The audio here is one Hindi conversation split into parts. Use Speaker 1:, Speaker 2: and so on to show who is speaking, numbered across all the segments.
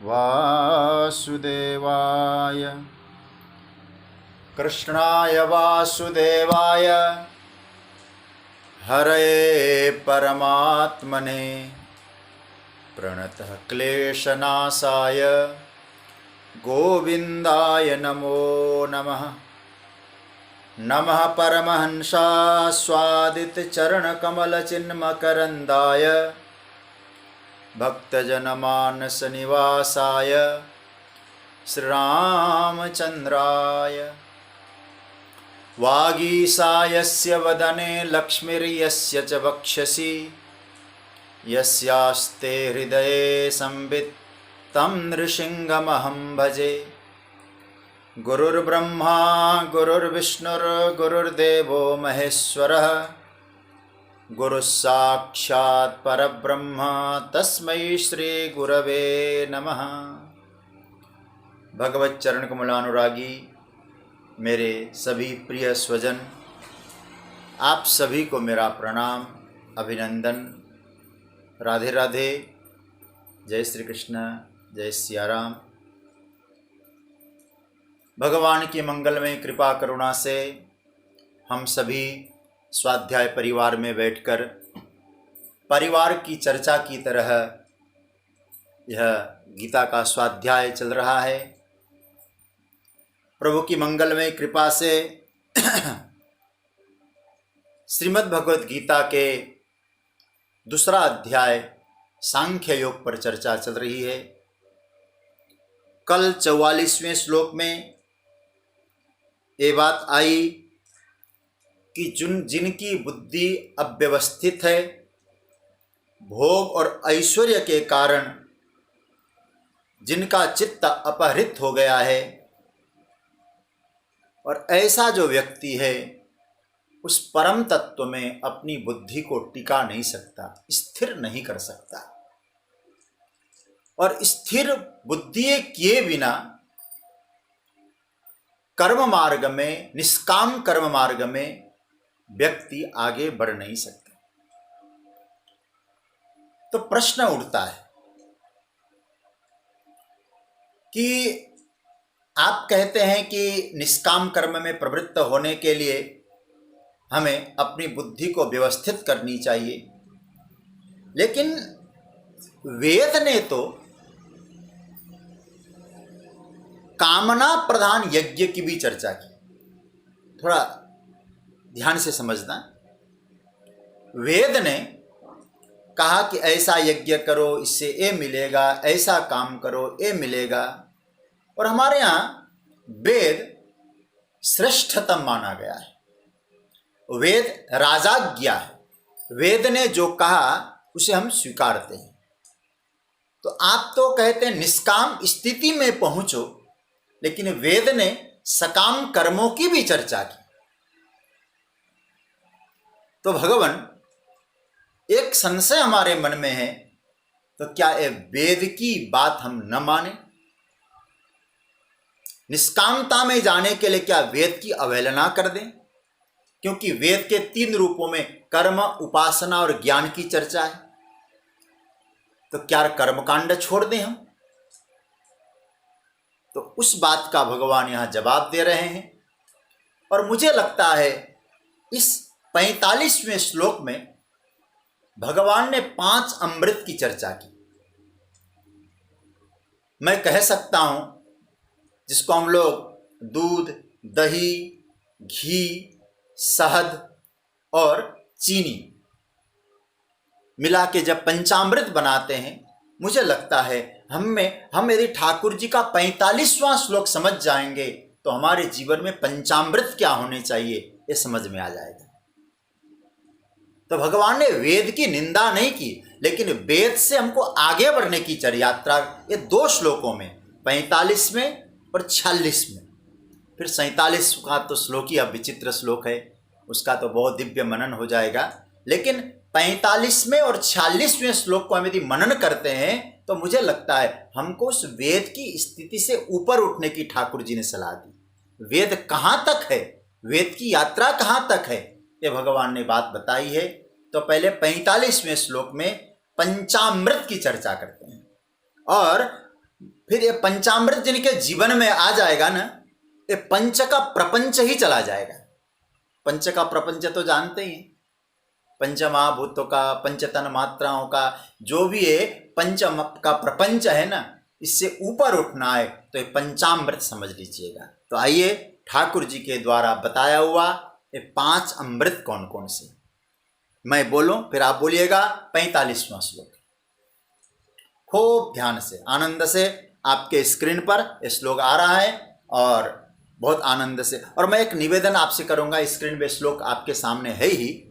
Speaker 1: वासुदेवाय कृष्णाय वासुदेवाय हरये परमात्मने प्रणतः क्लेशनाशाय गोविन्दाय नमो नमः। नमः परमहंसास्वादितचरणकमलचिन्मकरन्दाय भक्तजनमानसनिवासाय श्रीरामचन्द्राय वागीशायस्य वदने लक्ष्मीर्यस्य च वक्षसि यस्यास्ते हृदये संवित् तं नृसिंहमहं भजे। गुरुर्ब्रह्मा गुरुर्विष्णुर्गुरुर्देवो महेश्वरः गुरुस्साक्षात् परब्रह्म तस्मै श्री गुरवे नमः। भगवत चरण कमलानुरागी मेरे सभी प्रिय स्वजन, आप सभी को मेरा प्रणाम, अभिनंदन, राधे राधे, जय श्री कृष्ण, जय सिया राम। भगवान की मंगलमय कृपा करुणा से हम सभी स्वाध्याय परिवार में बैठकर परिवार की चर्चा की तरह यह गीता का स्वाध्याय चल रहा है। प्रभु की मंगलमय कृपा से श्रीमद् भगवत गीता के दूसरा अध्याय सांख्य योग पर चर्चा चल रही है। कल 44वें श्लोक में ये बात आई कि जिनकी बुद्धि अव्यवस्थित है, भोग और ऐश्वर्य के कारण जिनका चित्त अपहृत हो गया है, और ऐसा जो व्यक्ति है उस परम तत्व में अपनी बुद्धि को टिका नहीं सकता, स्थिर नहीं कर सकता। और स्थिर बुद्धि किए बिना कर्म मार्ग में, निष्काम कर्म मार्ग में व्यक्ति आगे बढ़ नहीं सकता। तो प्रश्न उठता है कि आप कहते हैं कि निष्काम कर्म में प्रवृत्त होने के लिए हमें अपनी बुद्धि को व्यवस्थित करनी चाहिए, लेकिन वेद ने तो कामना प्रधान यज्ञ की भी चर्चा की। थोड़ा ध्यान से समझना। वेद ने कहा कि ऐसा यज्ञ करो, इससे ये मिलेगा, ऐसा काम करो, ये मिलेगा। और हमारे यहाँ वेद श्रेष्ठतम माना गया है। वेद राजाज्ञा है। वेद ने जो कहा उसे हम स्वीकारते हैं। तो आप तो कहते हैं निष्काम स्थिति में पहुंचो, लेकिन वेद ने सकाम कर्मों की भी चर्चा की। तो भगवान, एक संशय हमारे मन में है, तो क्या ये वेद की बात हम न माने? निष्कामता में जाने के लिए क्या वेद की अवहेलना कर दें? क्योंकि वेद के 3 रूपों में कर्म, उपासना और ज्ञान की चर्चा है। तो क्या कर्मकांड छोड़ दें हम? तो उस बात का भगवान यहां जवाब दे रहे हैं। और मुझे लगता है इस 45वें श्लोक में भगवान ने 5 अमृत की चर्चा की। मैं कह सकता हूं जिसको हम लोग दूध, दही, घी, शहद और चीनी मिला के जब पंचामृत बनाते हैं, मुझे लगता है हम यदि ठाकुर जी का 45वां श्लोक समझ जाएंगे तो हमारे जीवन में पंचामृत क्या होने चाहिए ये समझ में आ जाएगा। तो भगवान ने वेद की निंदा नहीं की, लेकिन वेद से हमको आगे बढ़ने की यात्रा ये 2 श्लोकों में, 45वें और 46 में। फिर 47 का तो श्लोक ही अब विचित्र श्लोक है, उसका तो बहुत दिव्य मनन हो जाएगा। लेकिन 45वें और 46वें श्लोक को हम यदि मनन करते हैं तो मुझे लगता है हमको उस वेद की स्थिति से ऊपर उठने की ठाकुर जी ने सलाह दी। वेद कहाँ तक है, वेद की यात्रा कहाँ तक है, ये भगवान ने बात बताई है। तो पहले 45वें श्लोक में पंचामृत की चर्चा करते हैं, और फिर ये पंचामृत जिनके जीवन में आ जाएगा ना, ये पंच का प्रपंच ही चला जाएगा। पंच का प्रपंच तो जानते ही, पंच महाभूतों का, पंचतन मात्राओं का, जो भी ये पंच का प्रपंच है ना, इससे ऊपर उठना है तो ये पंचामृत समझ लीजिएगा। तो आइए ठाकुर जी के द्वारा बताया हुआ ये 5 अमृत कौन कौन से, मैं बोलूं फिर आप बोलिएगा। 45वां श्लोक, खूब ध्यान से, आनंद से, आपके स्क्रीन पर ये श्लोक आ रहा है और बहुत आनंद से। और मैं एक निवेदन आपसे करूंगा, स्क्रीन पे श्लोक आपके सामने है ही।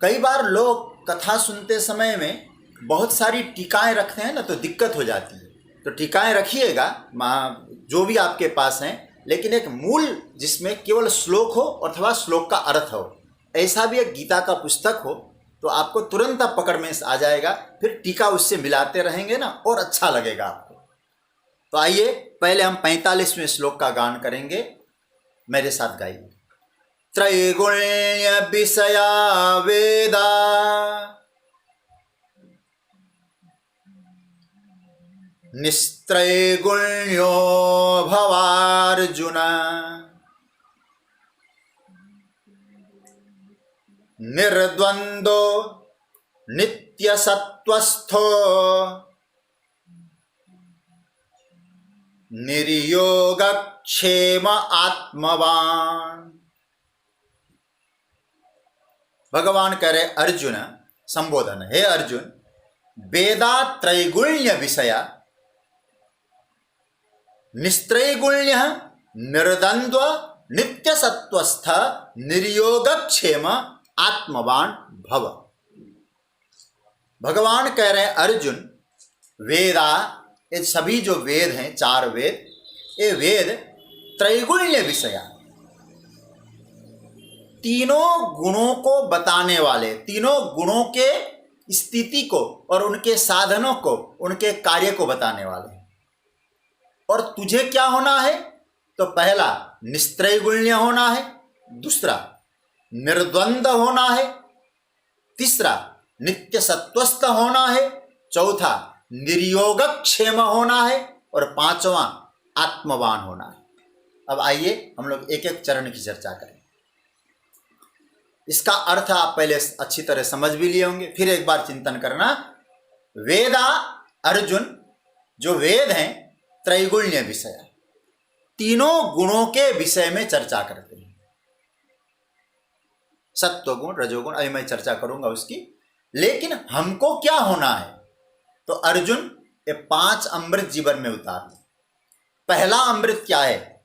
Speaker 1: कई बार लोग कथा सुनते समय में बहुत सारी टीकाएं रखते हैं ना, तो दिक्कत हो जाती है। तो टीकाएं रखिएगा जो भी आपके पास हैं, लेकिन एक मूल जिसमें केवल श्लोक हो अथवा श्लोक का अर्थ हो, ऐसा भी एक गीता का पुस्तक हो तो आपको तुरंत आप पकड़ में आ जाएगा। फिर टीका उससे मिलाते रहेंगे ना, और अच्छा लगेगा आपको। तो आइए पहले हम 45वें श्लोक का गान करेंगे, मेरे साथ गाइए। त्रैगुण्य विषया वेदा निस्त्रैगुण्यो भवार्जुन निर्द्वन्द्वो नित्यसत्त्वस्थो निर्योगक्षेम आत्मवान। भगवान कह रहे अर्जुन, संबोधन, हे अर्जुन, वेदा त्रैगुण्य विषया निस्त्रैगुण्य निर्द्वन्द्व नित्यसत्त्वस्थ निर्योगक्षेम आत्मवान भव। भगवान कह रहे हैं अर्जुन, वेदा, ये सभी जो वेद हैं, 4 वेद, ये वेद त्रैगुण्य विषया, तीनों गुणों को बताने वाले, तीनों गुणों के स्थिति को और उनके साधनों को, उनके कार्य को बताने वाले हैं। और तुझे क्या होना है? तो पहला निस्त्रैगुण्य होना है, दूसरा निर्द्वंद होना है, तीसरा नित्य सत्वस्थ होना है, चौथा निर्योगक्षेम होना है, और 5वां आत्मवान होना है। अब आइए हम लोग एक एक चरण की चर्चा करें। इसका अर्थ आप पहले अच्छी तरह समझ भी लिए होंगे, फिर एक बार चिंतन करना। वेदा अर्जुन, जो वेद हैं त्रैगुण्य विषय, तीनों गुणों के विषय में चर्चा करते हैं। सत्वगुण, रजोगुण, अभी मैं चर्चा करूंगा उसकी। लेकिन हमको क्या होना है? तो अर्जुन ये 5 अमृत जीवन में उतार। पहला अमृत क्या है?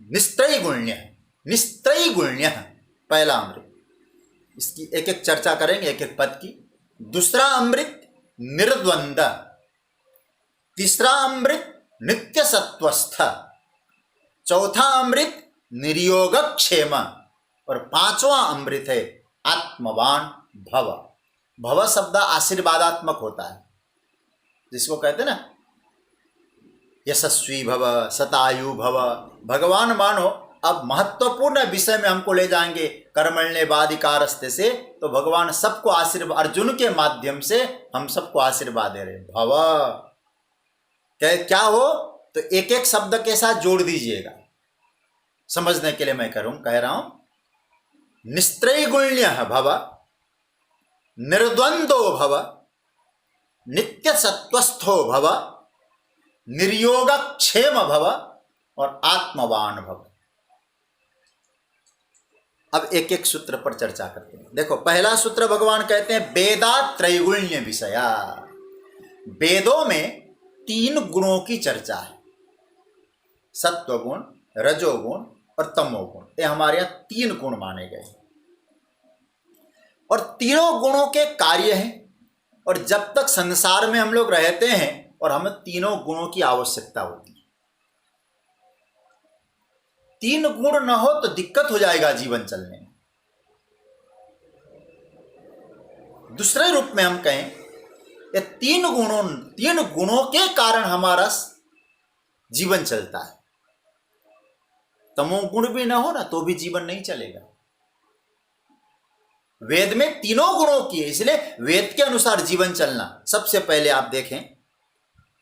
Speaker 1: निस्त्रैगुण्य, निस्त्रैगुण्य पहला अमृत। इसकी एक एक चर्चा करेंगे, एक एक पद की। दूसरा अमृत निर्द्वंद, तीसरा अमृत नित्य सत्वस्थ, चौथा अमृत निर्योगक्षेम, और 5वां अमृत है आत्मवान भव। भव शब्द आशीर्वादात्मक होता है, जिसको कहते हैं ना यशस्वी भव, शतायु भव। भगवान मानो अब महत्वपूर्ण विषय में हमको ले जाएंगे, कर्मण्येवाधिकारस्ते से, तो भगवान सबको आशीर्वाद, अर्जुन के माध्यम से हम सबको आशीर्वाद दे रहे। भव क्या हो? तो एक एक शब्द के साथ जोड़ दीजिएगा, समझने के लिए मैं कह रहा हूं। निस्त्रैगुण्य भव, निर्द्वंदो भव, नित्य सत्वस्थो भव, निर्योगक्षेम भव, और आत्मवान भव। अब एक एक सूत्र पर चर्चा करते हैं। देखो, पहला सूत्र भगवान कहते हैं वेदा त्रैगुण्य विषया। वेदों में 3 गुणों की चर्चा है, सत्वगुण, रजोगुण और तमोगुण। ये हमारे यहाँ 3 गुण माने गए, और तीनों गुणों के कार्य हैं। और जब तक संसार में हम लोग रहते हैं और हमें तीनों गुणों की आवश्यकता होती है। 3 गुण न हो तो दिक्कत हो जाएगा जीवन चलने में। दूसरे रूप में हम कहें, ये 3 गुणों के कारण हमारा जीवन चलता है। तमोगुण भी ना हो ना तो भी जीवन नहीं चलेगा। वेद में तीनों गुणों की है, इसलिए वेद के अनुसार जीवन चलना। सबसे पहले आप देखें,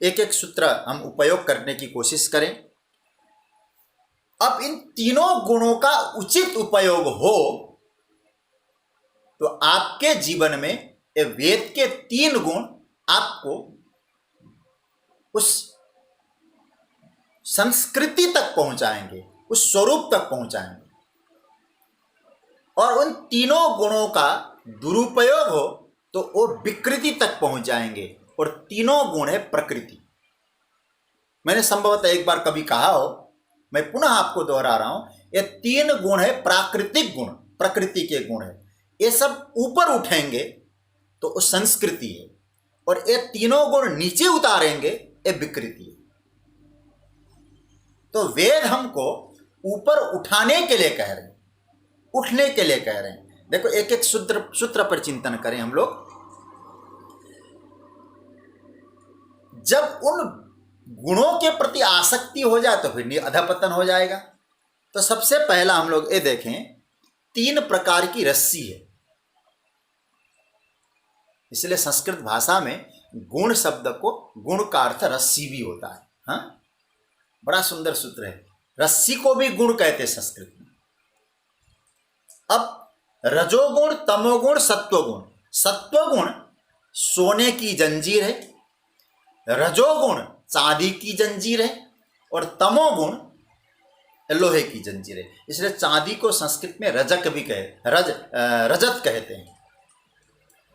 Speaker 1: एक एक सूत्र हम उपयोग करने की कोशिश करें। अब इन तीनों गुणों का उचित उपयोग हो तो आपके जीवन में ये वेद के तीन गुण आपको उस संस्कृति तक पहुंचाएंगे, उस स्वरूप तक पहुंचाएंगे। और उन तीनों गुणों का दुरुपयोग हो तो वो विकृति तक पहुंच जाएंगे। और तीनों गुण है प्रकृति। मैंने संभवतः एक बार कभी कहा हो, मैं पुनः आपको दोहरा रहा हूं, ये तीन गुण है प्राकृतिक गुण, प्रकृति के गुण है। ये सब ऊपर उठेंगे तो वो संस्कृति है, और ये तीनों गुण नीचे उतारेंगे ये विकृति है। तो वेद हमको ऊपर उठाने के लिए कह रहे हैं, उठने के लिए कह रहे हैं। देखो एक एक सूत्र पर चिंतन करें हम लोग। जब उन गुणों के प्रति आसक्ति हो जाए तो फिर अधपतन हो जाएगा। तो सबसे पहला हम लोग ये देखें, तीन प्रकार की रस्सी है। इसलिए संस्कृत भाषा में गुण शब्द को, गुण का अर्थ रस्सी भी होता है। हाँ, बड़ा सुंदर सूत्र है। रस्सी को भी गुण कहते हैं संस्कृत में। अब रजोगुण, तमोगुण, सत्वगुण। सत्वगुण सोने की जंजीर है, रजोगुण चांदी की जंजीर है, और तमोगुण लोहे की जंजीर है। इसलिए चांदी को संस्कृत में रजक भी रजत कहते हैं।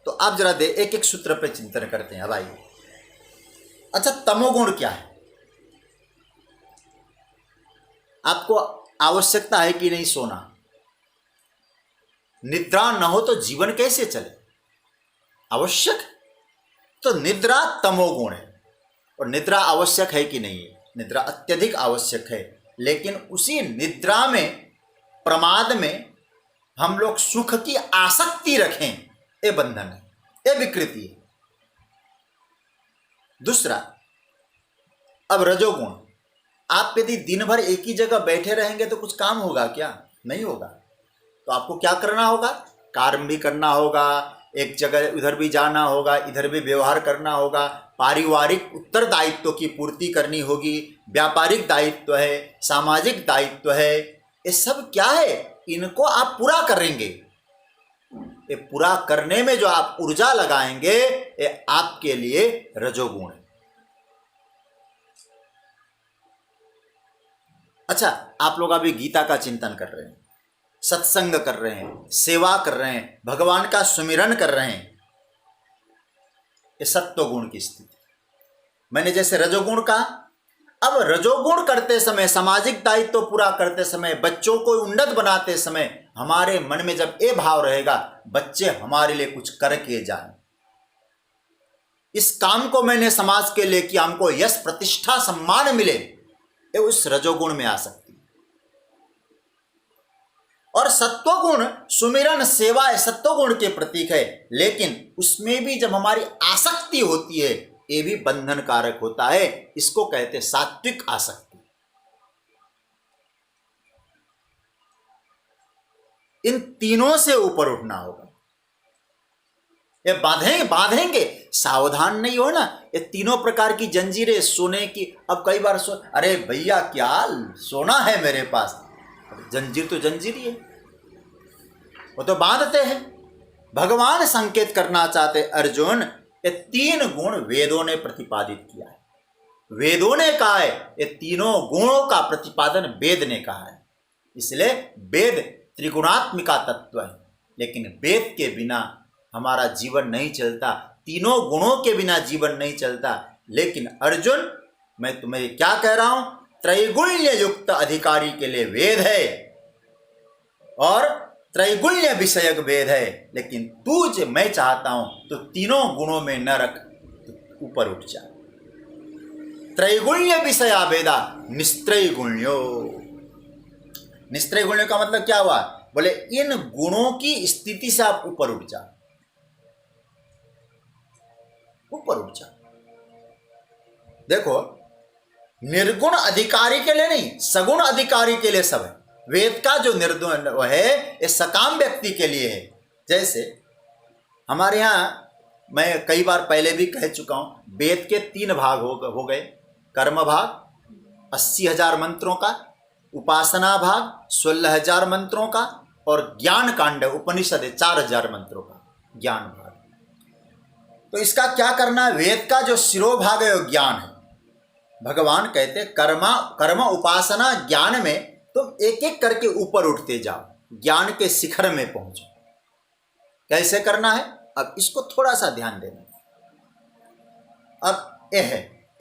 Speaker 1: तो आप जरा एक एक सूत्र पर चिंतन करते हैं। अब आइए, अच्छा तमोगुण क्या है? आपको आवश्यकता है कि नहीं सोना? निद्रा न हो तो जीवन कैसे चले? आवश्यक। तो निद्रा तमोगुण है। और निद्रा आवश्यक है कि नहीं है? निद्रा अत्यधिक आवश्यक है। लेकिन उसी निद्रा में, प्रमाद में हम लोग सुख की आसक्ति रखें, ये बंधन है, ये विकृति है। दूसरा, अब रजोगुण। आप यदि दिन भर एक ही जगह बैठे रहेंगे तो कुछ काम होगा क्या? नहीं होगा। तो आपको क्या करना होगा? कार्य भी करना होगा, एक जगह उधर भी जाना होगा, इधर भी व्यवहार करना होगा, पारिवारिक उत्तरदायित्व की पूर्ति करनी होगी, व्यापारिक दायित्व है, सामाजिक दायित्व है। ये सब क्या है? इनको आप पूरा करेंगे। ये पूरा करने में जो आप ऊर्जा लगाएंगे, ये आपके लिए रजोगुण है। अच्छा, आप लोग अभी गीता का चिंतन कर रहे हैं, सत्संग कर रहे हैं, सेवा कर रहे हैं, भगवान का सुमिरन कर रहे हैं। ये सत्वगुण की स्थिति। मैंने जैसे रजोगुण कहा, अब रजोगुण करते समय, सामाजिक दायित्व पूरा करते समय, बच्चों को उन्नत बनाते समय हमारे मन में जब ये भाव रहेगा, बच्चे हमारे लिए कुछ करके जाएं, इस काम को मैंने समाज के लिए किया, हमको यश प्रतिष्ठा सम्मान मिले, ये उस रजोगुण में आ सकती है। और सत्वगुण सुमिरन सेवा सत्वगुण के प्रतीक है। लेकिन उसमें भी जब हमारी आसक्ति होती है, ये भी बंधन कारक होता है। इसको कहते हैं सात्विक आसक्ति। इन तीनों से ऊपर उठना होगा। ये बांधेंगे, सावधान नहीं हो ना, ये तीनों प्रकार की जंजीरें सोने की। अब कई बार अरे भैया क्या सोना है मेरे पास, जंजीर तो जंजीर ही है, वो तो बांधते हैं। भगवान संकेत करना चाहते अर्जुन, ये तीन गुण वेदों ने प्रतिपादित किया है। वेदों ने कहा है, ये तीनों गुणों का प्रतिपादन वेद ने कहा है। इसलिए वेद त्रिगुणात्मिका तत्व है। लेकिन वेद के बिना हमारा जीवन नहीं चलता, तीनों गुणों के बिना जीवन नहीं चलता। लेकिन अर्जुन, मैं तुम्हें क्या कह रहा हूं, त्रैगुण्य युक्त अधिकारी के लिए वेद है और त्रैगुण्य विषयक वेद है। लेकिन मैं चाहता हूं तो तीनों गुणों में न रख, तो ऊपर उठ जा। त्रैगुण्य विषया वेदा निस्त्रैगुण्यो। निस्त्रैगुण्य का मतलब क्या हुआ? बोले इन गुणों की स्थिति से आप ऊपर उठ जा, ऊपर उठ जा। देखो, निर्गुण अधिकारी के लिए नहीं, सगुण अधिकारी के लिए सब है। वेद का जो निर्गुण है, ये सकाम व्यक्ति के लिए है। जैसे हमारे यहाँ, मैं कई बार पहले भी कह चुका हूँ, वेद के 3 भाग हो गए। कर्म भाग 80,000 मंत्रों का, उपासना भाग 16,000 मंत्रों का, और ज्ञान कांड उपनिषद 4,000 मंत्रों का ज्ञान भाग। तो इसका क्या करना है? वेद का जो शिरोभाग है वो ज्ञान है। भगवान कहते कर्म उपासना ज्ञान में तुम एक एक करके ऊपर उठते जाओ, ज्ञान के शिखर में पहुंचो। कैसे करना है? अब इसको थोड़ा सा ध्यान देना। अब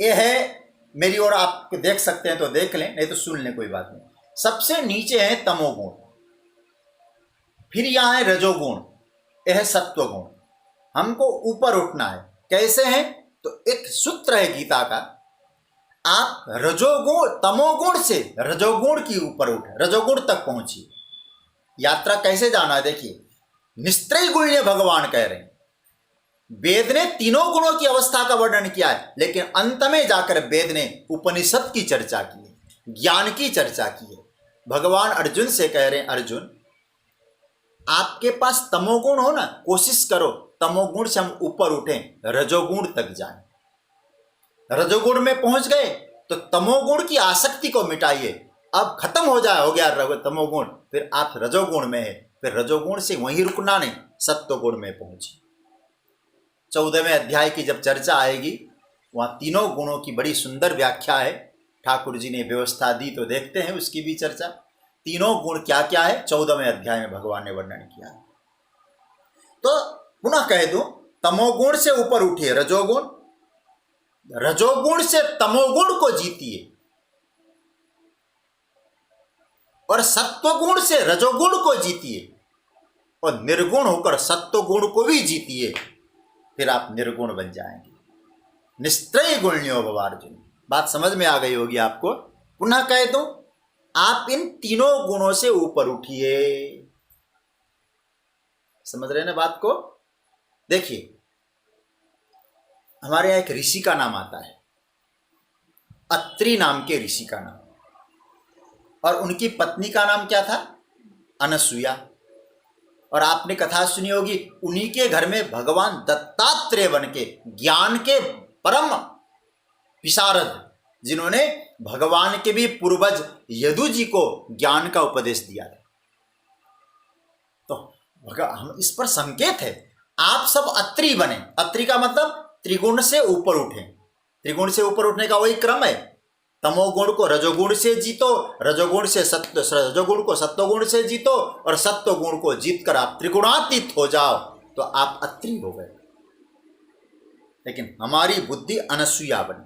Speaker 1: ये है मेरी ओर, आप देख सकते हैं तो देख लें, नहीं तो सुन लें, कोई बात नहीं। सबसे नीचे है तमोगुण, फिर यहाँ है रजोगुण, यह है सत्वगुण। हमको ऊपर उठना है। कैसे है? तो एक सूत्र है गीता का, आप रजोगुण तमोगुण से रजोगुण की ऊपर उठे, रजोगुण तक पहुंचिए। यात्रा कैसे जाना है? देखिए, निस्त्रय गुण्य भगवान कह रहे हैं। वेद ने तीनों गुणों की अवस्था का वर्णन किया है, लेकिन अंत में जाकर वेद ने उपनिषद की चर्चा की है, ज्ञान की चर्चा की है। भगवान अर्जुन से कह रहे हैं, अर्जुन आपके पास तमोगुण हो ना, कोशिश करो तमोगुण से हम ऊपर उठें, रजोगुण तक जाएं। रजोगुण में पहुंच गए तो तमोगुण की आसक्ति को मिटाइए। अब खत्म हो गया तमोगुण, फिर आप रजोगुण में है, फिर रजोगुण से वहीं रुकना नहीं, सत्वगुण में पहुंचे। 14वें अध्याय की जब चर्चा आएगी, वहाँ तीनों गुणों की बड़ी सुंदर व्याख्या है। ठाकुर जी ने व्यवस्था दी, तो देखते हैं उसकी भी चर्चा। तीनों गुण क्या क्या है 14वें अध्याय में भगवान ने वर्णन किया। तो पुनः कह दूं, तमोगुण से ऊपर उठिए रजोगुण, रजोगुण से तमोगुण को जीतिए, और सत्वगुण से रजोगुण को जीतिए, और निर्गुण होकर सत्वगुण को भी जीतिए, फिर आप निर्गुण बन जाएंगे। निस्त्रय गुण्यो भव अर्जुन। बात समझ में आ गई होगी आपको। पुनः कह दूं, आप इन तीनों गुणों से ऊपर उठिए। समझ रहे हैं ना बात को? देखिए, हमारे यहाँ एक ऋषि का नाम आता है, अत्रि नाम के ऋषि का नाम, और उनकी पत्नी का नाम क्या था? अनसुया। और आपने कथा सुनी होगी, उन्हीं के घर में भगवान दत्तात्रेय बन के, ज्ञान के परम विशारद, जिन्होंने भगवान के भी पूर्वज यदु जी को ज्ञान का उपदेश दिया था। तो हम इस पर संकेत है, आप सब अत्रि बने। अत्रि का मतलब त्रिगुण से ऊपर उठे। त्रिगुण से ऊपर उठने का वही क्रम है। तमोगुण को रजोगुण से जीतो, रजोगुण को सत्वगुण से जीतो, और सत्वगुण को जीतकर आप त्रिगुणातीत हो जाओ, तो आप अत्रि हो गए। लेकिन हमारी बुद्धि अनसुया बनी।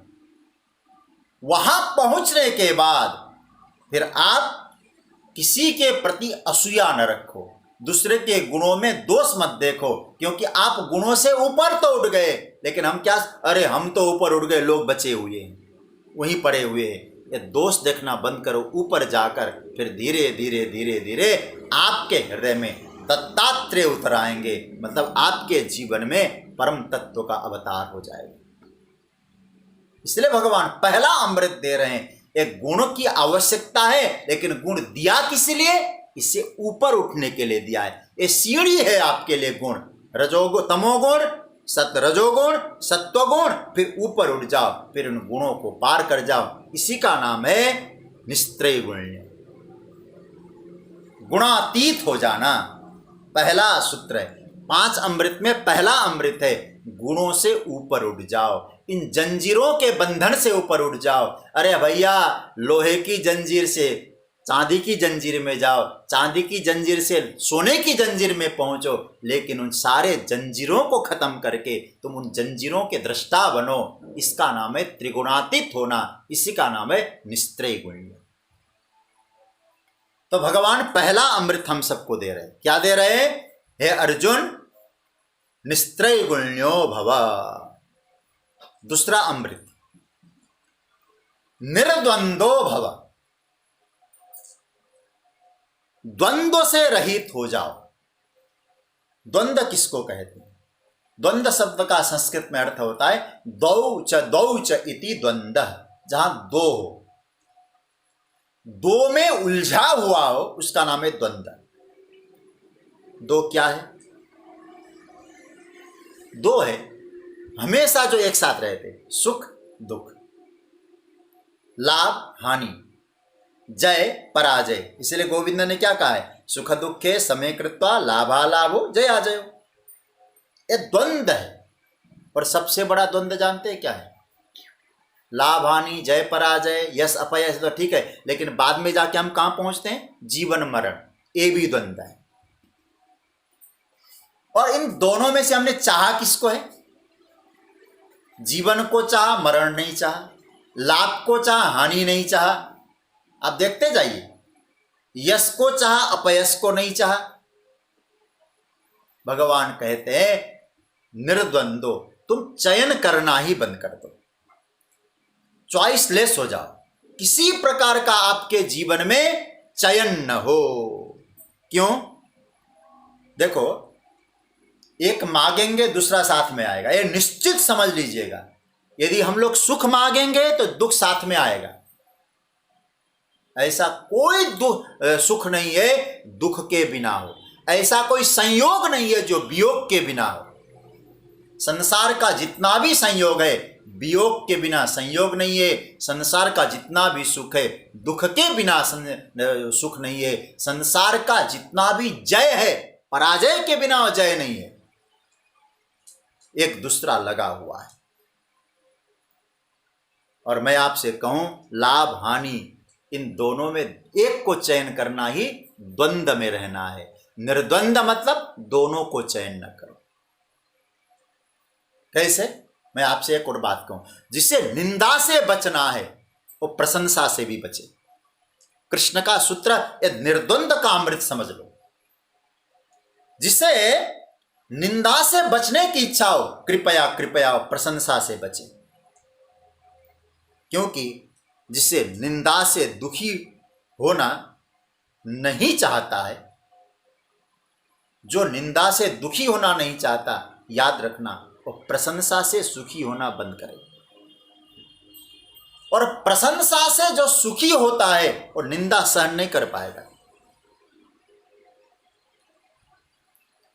Speaker 1: वहां पहुंचने के बाद फिर आप किसी के प्रति असूया न रखो, दूसरे के गुणों में दोष मत देखो, क्योंकि आप गुणों से ऊपर तो उठ गए, लेकिन हम क्या, अरे हम तो ऊपर उठ गए, लोग बचे हुए हैं, वहीं पड़े हुए हैं। ये दोष देखना बंद करो, ऊपर जाकर फिर धीरे धीरे धीरे धीरे आपके हृदय में दत्तात्रेय उतर आएंगे, मतलब आपके जीवन में परम तत्व का अवतार हो जाएगा। इसलिए भगवान पहला अमृत दे रहे हैं। एक गुण की आवश्यकता है, लेकिन गुण दिया किस लिए? इससे ऊपर उठने के लिए दिया है। ये सीढ़ी है आपके लिए। गुण रजोगुण, तमोगुण, रजोगुण, सत्वगुण, फिर ऊपर उठ जाओ, फिर उन गुणों को पार कर जाओ। इसी का नाम है निस्त्रय गुण्य, गुणातीत हो जाना। पहला सूत्र है, 5 अमृत में पहला अमृत है, गुणों से ऊपर उठ जाओ, इन जंजीरों के बंधन से ऊपर उठ जाओ। अरे भैया, लोहे की जंजीर से चांदी की जंजीर में जाओ, चांदी की जंजीर से सोने की जंजीर में पहुंचो, लेकिन उन सारे जंजीरों को खत्म करके तुम उन जंजीरों के दृष्टा बनो। इसका नाम है त्रिगुणातीत होना, इसी का नाम है निस्त्रय गुण्य। तो भगवान पहला अमृत हम सबको दे रहे हैं। क्या दे रहे हैं? हे अर्जुन, निस्त्रय गुण्यो भव। दूसरा अमृत, निर्द्वंदो भव। द्वंद्व से रहित हो जाओ। द्वंद्व किसको कहते हैं? द्वंद्व शब्द का संस्कृत में अर्थ होता है द्वौ च इति द्वंद्व, जहां दो हो, दो में उलझा हुआ हो, उसका नाम है द्वंद्व। दो क्या है? दो है हमेशा जो एक साथ रहते, सुख दुख, लाभ हानि, जय पराजय। इसलिए गोविंद ने क्या कहा है, सुख दुखे समय कृत्वा लाभालाभो जया जयो। ये द्वंद्व है। और सबसे बड़ा द्वंद्व जानते हैं क्या है, लाभ हानि, जय पराजय, यश अपयश तो ठीक है, लेकिन बाद में जाके हम कहां पहुंचते हैं, जीवन मरण। ये भी द्वंद्व है। और इन दोनों में से हमने चाहा किसको है, जीवन को चाहा, मरण नहीं चाहा, लाभ को चाहा, हानि नहीं चाहा। आप देखते जाइए, यश को चाहा, अपयश को नहीं चाहा। भगवान कहते हैं निर्द्वंदो, तुम चयन करना ही बंद कर दो, चॉइसलेस हो जाओ। किसी प्रकार का आपके जीवन में चयन न हो। क्यों? देखो, एक मांगेंगे दूसरा साथ में आएगा, ये निश्चित समझ लीजिएगा। यदि हम लोग सुख मांगेंगे तो दुख साथ में आएगा। ऐसा कोई सुख नहीं है दुख के बिना हो, ऐसा कोई संयोग नहीं है जो वियोग के बिना हो। संसार का जितना भी संयोग है वियोग के बिना संयोग नहीं है। संसार का जितना भी सुख है दुख के बिना सुख नहीं है। संसार का जितना भी जय है पराजय के बिना जय नहीं है। एक दूसरा लगा हुआ है। और मैं आपसे कहूं, लाभ हानि इन दोनों में एक को चयन करना ही द्वंद्व में रहना है। निर्द्वंद मतलब दोनों को चयन न करो। कैसे? मैं आपसे एक और बात कहूं, जिसे निंदा से बचना है वो प्रशंसा से भी बचे। कृष्ण का सूत्र ये निर्द्वंद का अमृत समझ लो। जिसे निंदा से बचने की इच्छा हो, कृपया कृपया प्रशंसा से बचे। क्योंकि जिसे निंदा से दुखी होना नहीं चाहता है, जो निंदा से दुखी होना नहीं चाहता, याद रखना वो प्रशंसा से सुखी होना बंद करे। और प्रशंसा से जो सुखी होता है वो निंदा सहन नहीं कर पाएगा।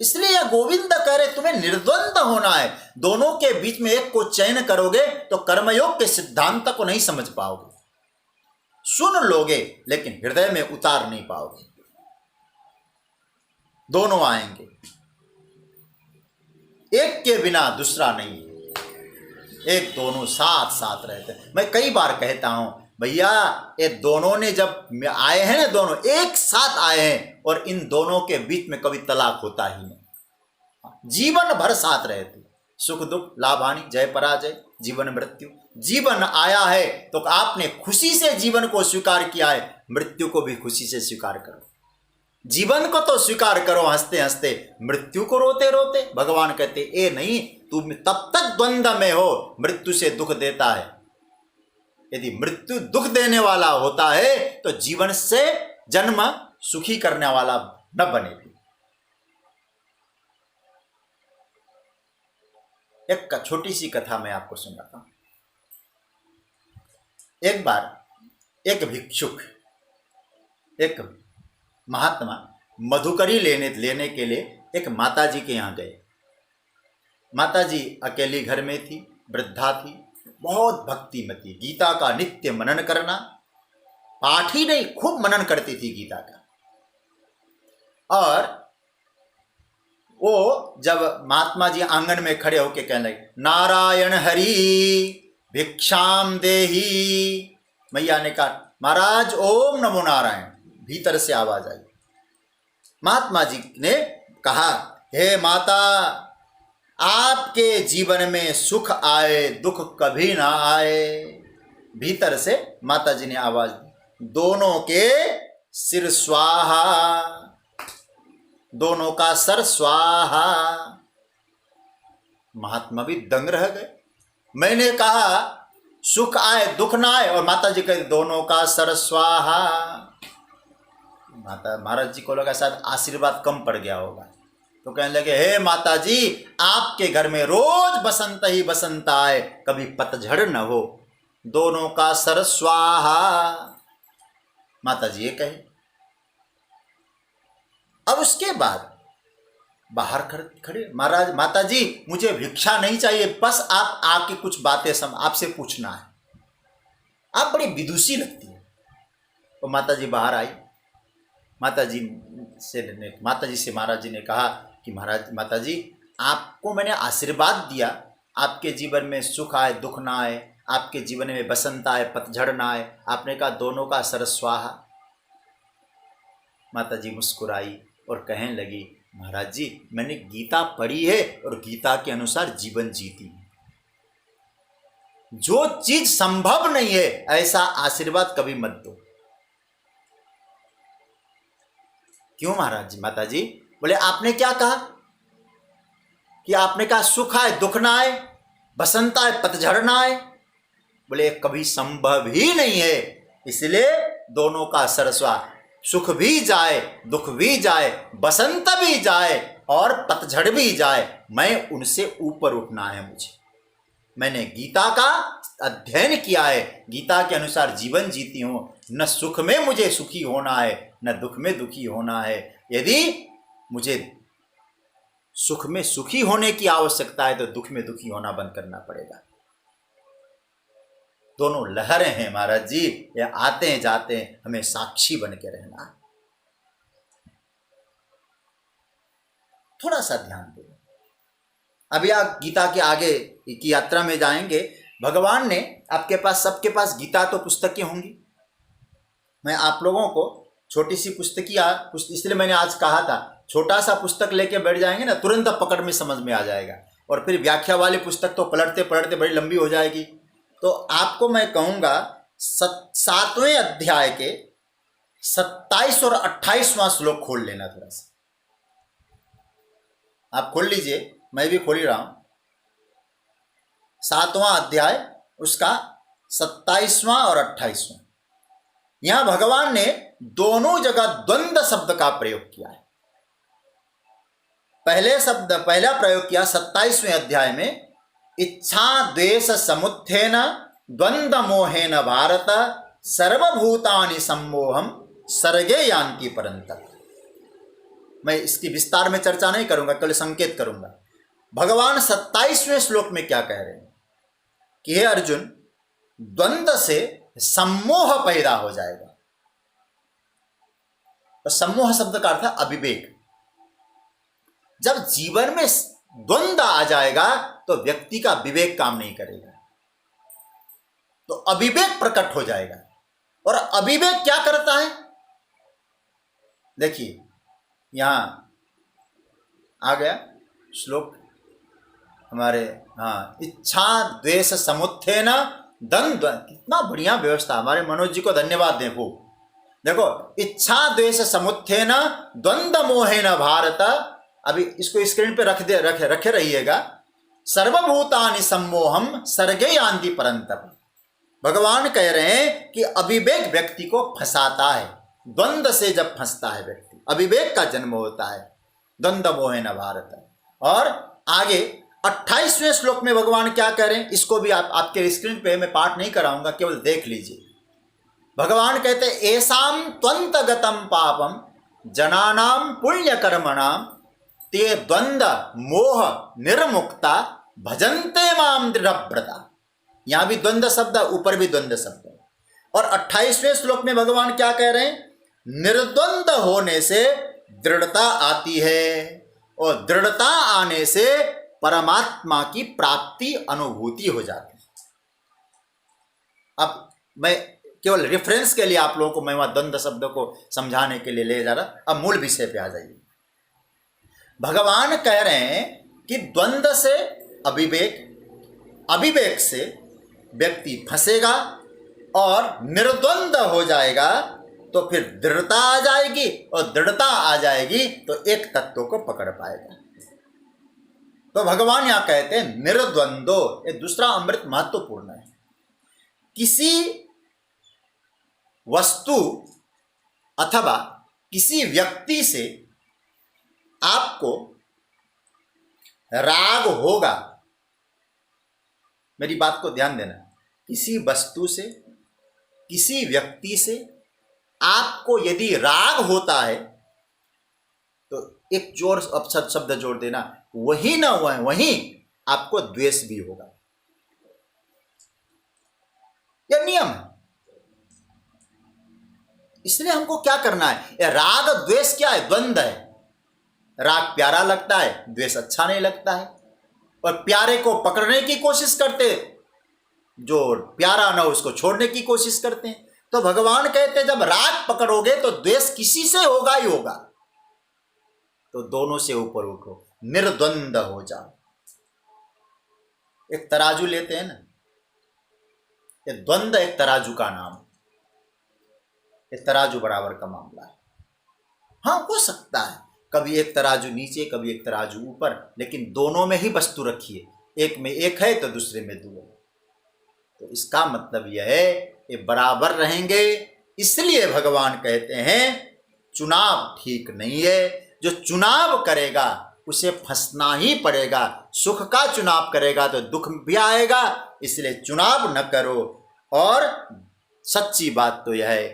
Speaker 1: इसलिए यह गोविंद कह रहे तुम्हें निर्द्वंद होना है। दोनों के बीच में एक को चयन करोगे तो कर्मयोग के सिद्धांत को नहीं समझ पाओगे। सुन लोगे लेकिन हृदय में उतार नहीं पाओगे। दोनों आएंगे, एक के बिना दूसरा नहीं। एक दोनों साथ साथ रहते हैं। मैं कई बार कहता हूं, भैया ये दोनों ने जब आए हैं ना, दोनों एक साथ आए हैं और इन दोनों के बीच में कभी तलाक होता ही नहीं। जीवन भर साथ रहते, सुख दुख, लाभ हानि, जय पराजय, जीवन मृत्यु। जीवन आया है तो आपने खुशी से जीवन को स्वीकार किया है, मृत्यु को भी खुशी से स्वीकार करो। जीवन को तो स्वीकार करो हंसते हंसते, मृत्यु को रोते रोते। भगवान कहते ए नहीं, तुम तब तक द्वंद्व में हो, मृत्यु से दुख देता है। यदि मृत्यु दुख देने वाला होता है तो जीवन से जन्म सुखी करने वाला न बनेगी। एक छोटी सी कथा मैं आपको सुनाता हूं। एक बार एक भिक्षुक, एक महात्मा मधुकरी लेने के लिए एक माताजी के यहाँ गए। माताजी अकेली घर में थी, वृद्धा थी, बहुत भक्तिमती, गीता का नित्य मनन करना, पाठ ही नहीं खूब मनन करती थी गीता का। और वो जब महात्मा जी आंगन में खड़े होके कहने लगे, नारायण हरि भिक्षाम देही। मैया ने कहा, महाराज ओम नमो नारायण। भीतर से आवाज आई। महात्मा जी ने कहा, हे माता, आपके जीवन में सुख आए दुख कभी ना आए। भीतर से माता जी ने आवाज दी, दोनों के सिर स्वाहा, दोनों का सर स्वाहा। महात्मा भी दंग रह गए। मैंने कहा सुख आए दुख ना आए और माता जी कहते दोनों का सर स्वाहा। माता महाराज जी को लगा शायद आशीर्वाद कम पड़ गया होगा, तो कहने लगे, हे माता जी, आपके घर में रोज बसंत ही बसंत आए, कभी पतझड़ न हो, दोनों का सर स्वाहा। माता जी ये कहे। अब उसके बाद बाहर खड़े, महाराज माता जी मुझे भिक्षा नहीं चाहिए, बस आप आके कुछ बातें आपसे पूछना है। आप बड़ी विदुषी लगती है। तो माता जी बाहर आई। माता जी से महाराज जी ने कहा कि महाराज माता जी, आपको मैंने आशीर्वाद दिया, आपके जीवन में सुख आए दुख ना आए, आपके जीवन में बसंत आए पतझड़ ना आए। आपने कहा दोनों का सरस्वाहा। माता जी मुस्कुराई और कहने लगी, महाराज जी मैंने गीता पढ़ी है और गीता के अनुसार जीवन जीती है। जो चीज संभव नहीं है ऐसा आशीर्वाद कभी मत दो। क्यों महाराज जी? माता जी बोले आपने क्या कहा कि आपने कहा सुख आए दुख ना आए, बसंत आए पतझड़ ना आए। बोले कभी संभव ही नहीं है, इसलिए दोनों का सरस्वा, सुख भी जाए दुख भी जाए, बसंत भी जाए और पतझड़ भी जाए, मैं उनसे ऊपर उठना है मुझे। मैंने गीता का अध्ययन किया है, गीता के अनुसार जीवन जीती हूं। न सुख में मुझे सुखी होना है न दुख में दुखी होना है। यदि मुझे सुख में सुखी होने की आवश्यकता है तो दुख में दुखी होना बंद करना पड़ेगा। दोनों लहरें हैं महाराज जी, ये आते हैं जाते हैं, हमें साक्षी बन के रहना है। थोड़ा सा ध्यान दो। अभी आप गीता के आगे की यात्रा में जाएंगे। भगवान ने आपके पास, सबके पास गीता तो पुस्तकें होंगी। मैं आप लोगों को छोटी सी पुस्तकियाँ, इसलिए मैंने आज कहा था छोटा सा पुस्तक लेके बैठ जाएंगे ना, तुरंत पकड़ में समझ में आ जाएगा। और फिर व्याख्या वाली पुस्तक तो पलटते पलटते बड़ी लंबी हो जाएगी। तो आपको मैं कहूँगा 7वें अध्याय के 27 और 28वां श्लोक खोल लेना। थोड़ा सा आप खोल लीजिए, मैं भी खोल ही रहा हूं। 7वां अध्याय उसका 27वां और 28वां। यहां भगवान ने दोनों जगह द्वंद्व शब्द का प्रयोग किया है। पहला प्रयोग किया 27वें अध्याय में, इच्छा द्वेष समुत्थेन द्वंद्व मोहेन भारत सर्वभूतानि सम्मोहम सर्गे यान्ति परन्तप। मैं इसकी विस्तार में चर्चा नहीं करूंगा, केवल संकेत करूंगा। भगवान 27वें श्लोक में क्या कह रहे हैं कि हे अर्जुन, द्वंद्व से सम्मोह पैदा हो जाएगा। तो सम्मोह शब्द का अर्थ है अविवेक। जब जीवन में द्वंद्व आ जाएगा तो व्यक्ति का विवेक काम नहीं करेगा, तो अविवेक प्रकट हो जाएगा। और अविवेक क्या करता है? देखिए यहां आ गया श्लोक हमारे, हाँ, इच्छा द्वेष समुत्थेन द्वंद्व। कितना बढ़िया व्यवस्था, हमारे मनोज जी को धन्यवाद दें। वो देखो, इच्छा द्वेष समुत्थेन द्वंद्व मोहेन भारत। अभी इसको स्क्रीन पे रखे रहिएगा। सर्वभूतानि सम्मोहम सर्गे यान्ति परन्तप। भगवान कह रहे हैं कि अविवेक व्यक्ति को फंसाता है। द्वंद्व से जब फंसता है व्यक्ति, अविवेक का जन्म होता है। द्वंद्व मोहेन भारत। और आगे 28वें श्लोक में भगवान क्या कह रहे हैं, इसको भी आपके स्क्रीन पे मैं पाठ नहीं कराऊंगा, केवल देख लीजिए। भगवान कहते हैं, एसाम त्वंत गतम पापम जनानाम पुण्य कर्मणाम ते द्वंद्व मोह निर्मुक्ता भजन्ते माम दृढ़व्रता। यहां भी द्वंद्व शब्द, ऊपर भी द्वंद्व शब्द। और 28वें श्लोक में भगवान क्या कह रहे हैं, निर्द्वंद होने से दृढ़ता आती है और दृढ़ता आने से परमात्मा की प्राप्ति अनुभूति हो जाती है। अब मैं केवल रेफरेंस के लिए आप लोगों को मैं वहां द्वंद्व शब्द को समझाने के लिए ले जा रहा। अब मूल विषय पे आ जाइए। भगवान कह रहे हैं कि द्वंद्व से अविवेक, अविवेक से व्यक्ति फंसेगा और निर्द्वंद हो जाएगा तो फिर दृढ़ता आ जाएगी, और दृढ़ता आ जाएगी तो एक तत्व को पकड़ पाएगा। तो भगवान यहां कहते हैं निर्द्वंदो। ये दूसरा अमृत महत्वपूर्ण है। किसी वस्तु अथवा किसी व्यक्ति से आपको राग होगा, मेरी बात को ध्यान देना। किसी वस्तु से, किसी व्यक्ति से आपको यदि राग होता है तो एक जोर अपशब्द शब्द जोड़ देना, वही ना हुआ है वहीं आपको द्वेष भी होगा। यह नियम है। इसलिए हमको क्या करना है, ये राग द्वेष क्या है, द्वंद्व है। राग प्यारा लगता है, द्वेष अच्छा नहीं लगता है, और प्यारे को पकड़ने की कोशिश करते, जो प्यारा ना उसको छोड़ने की कोशिश करते हैं। तो भगवान कहते हैं जब राग पकड़ोगे तो द्वेष किसी से होगा ही होगा। तो दोनों से ऊपर उठो, निर्द्वंद हो जाओ। एक तराजू लेते हैं ना, ये द्वंद्व एक तराजू का नाम, ये तराजू बराबर का मामला है। हाँ, हो सकता है कभी एक तराजू नीचे कभी एक तराजू ऊपर, लेकिन दोनों में ही वस्तु रखिए, एक में एक है तो दूसरे में दो है। तो इसका मतलब यह है ये बराबर रहेंगे। इसलिए भगवान कहते हैं चुनाव ठीक नहीं है। जो चुनाव करेगा उसे फंसना ही पड़ेगा। सुख का चुनाव करेगा तो दुख भी आएगा। इसलिए चुनाव न करो। और सच्ची बात तो यह है,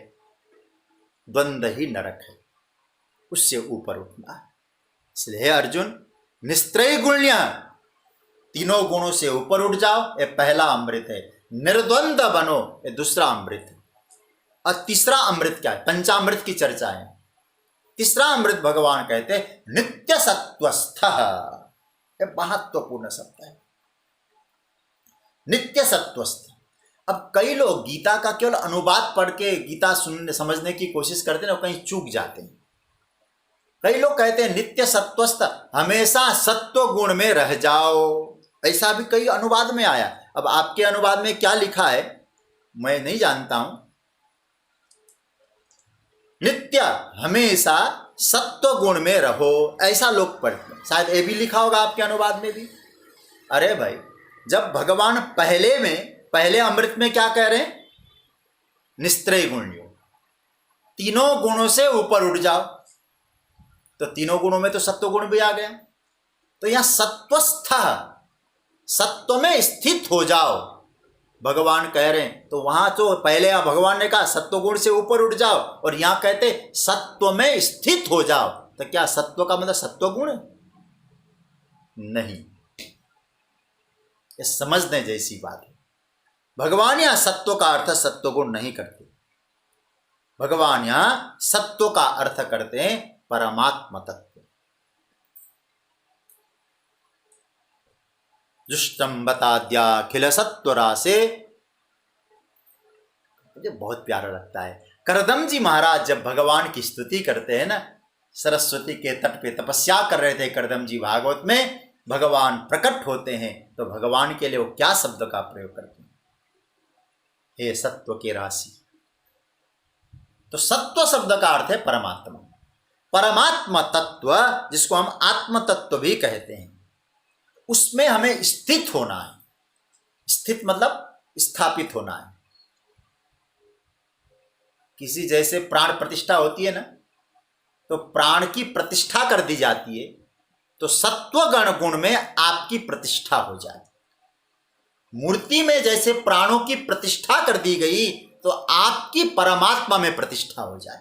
Speaker 1: द्वंद्व ही नरक है, उससे ऊपर उठना है। इसलिए अर्जुन, निस्त्रय गुण्य, तीनों गुणों से ऊपर उठ जाओ, ये पहला अमृत है। निर्द्वंद बनो, ये दूसरा अमृत है। और तीसरा अमृत क्या है, पंचामृत की चर्चा है। तीसरा अमृत भगवान कहते हैं नित्य सत्वस्थ। ये महत्वपूर्ण शब्द है, नित्य सत्वस्थ। अब कई लोग गीता का केवल अनुवाद पढ़ के गीता सुनने समझने की कोशिश करते हैं, कहीं चूक जाते हैं। कई लोग कहते हैं नित्य सत्वस्थ, हमेशा सत्व गुण में रह जाओ। ऐसा भी कई अनुवाद में आया। अब आपके अनुवाद में क्या लिखा है मैं नहीं जानता हूं। नित्य हमेशा सत्व गुण में रहो, ऐसा लोग पढ़ते हैं। शायद ये भी लिखा होगा आपके अनुवाद में भी। अरे भाई, जब भगवान पहले अमृत में क्या कह रहे हैं, निस्त्रय गुण्यो, तीनों गुणों से ऊपर उठ जाओ। तो तीनों गुणों में तो सत्व गुण भी आ गया। तो यहां सत्वस्थ, सत्व में स्थित हो जाओ भगवान कह रहे हैं। तो वहां तो पहले भगवान ने कहा सत्व गुण से ऊपर उठ जाओ, और यहां कहते सत्व में स्थित हो जाओ। तो क्या सत्व का मतलब सत्व गुण है? नहीं, ये समझने जैसी बात है। भगवान यहां सत्व का अर्थ सत्व गुण नहीं करते। भगवान यहां सत्व का अर्थ करते हैं परमात्मा तत्व। जुष्टम बताद्याखिल सत्वरासे, मुझे बहुत प्यारा लगता है। करदम जी महाराज जब भगवान की स्तुति करते हैं ना, सरस्वती के तट पे तपस्या कर रहे थे करदम जी, भागवत में भगवान प्रकट होते हैं तो भगवान के लिए वो क्या शब्द का प्रयोग करते हैं, हे सत्व के राशि। तो सत्व शब्द का अर्थ है परमात्मा। परमात्मा तत्व, जिसको हम आत्म तत्व भी कहते हैं, उसमें हमें स्थित होना है। स्थित मतलब स्थापित होना है। किसी जैसे प्राण प्रतिष्ठा होती है ना, तो प्राण की प्रतिष्ठा कर दी जाती है, तो सत्वगण गुण में आपकी प्रतिष्ठा हो जाए। मूर्ति में जैसे प्राणों की प्रतिष्ठा कर दी गई, तो आपकी परमात्मा में प्रतिष्ठा हो जाए।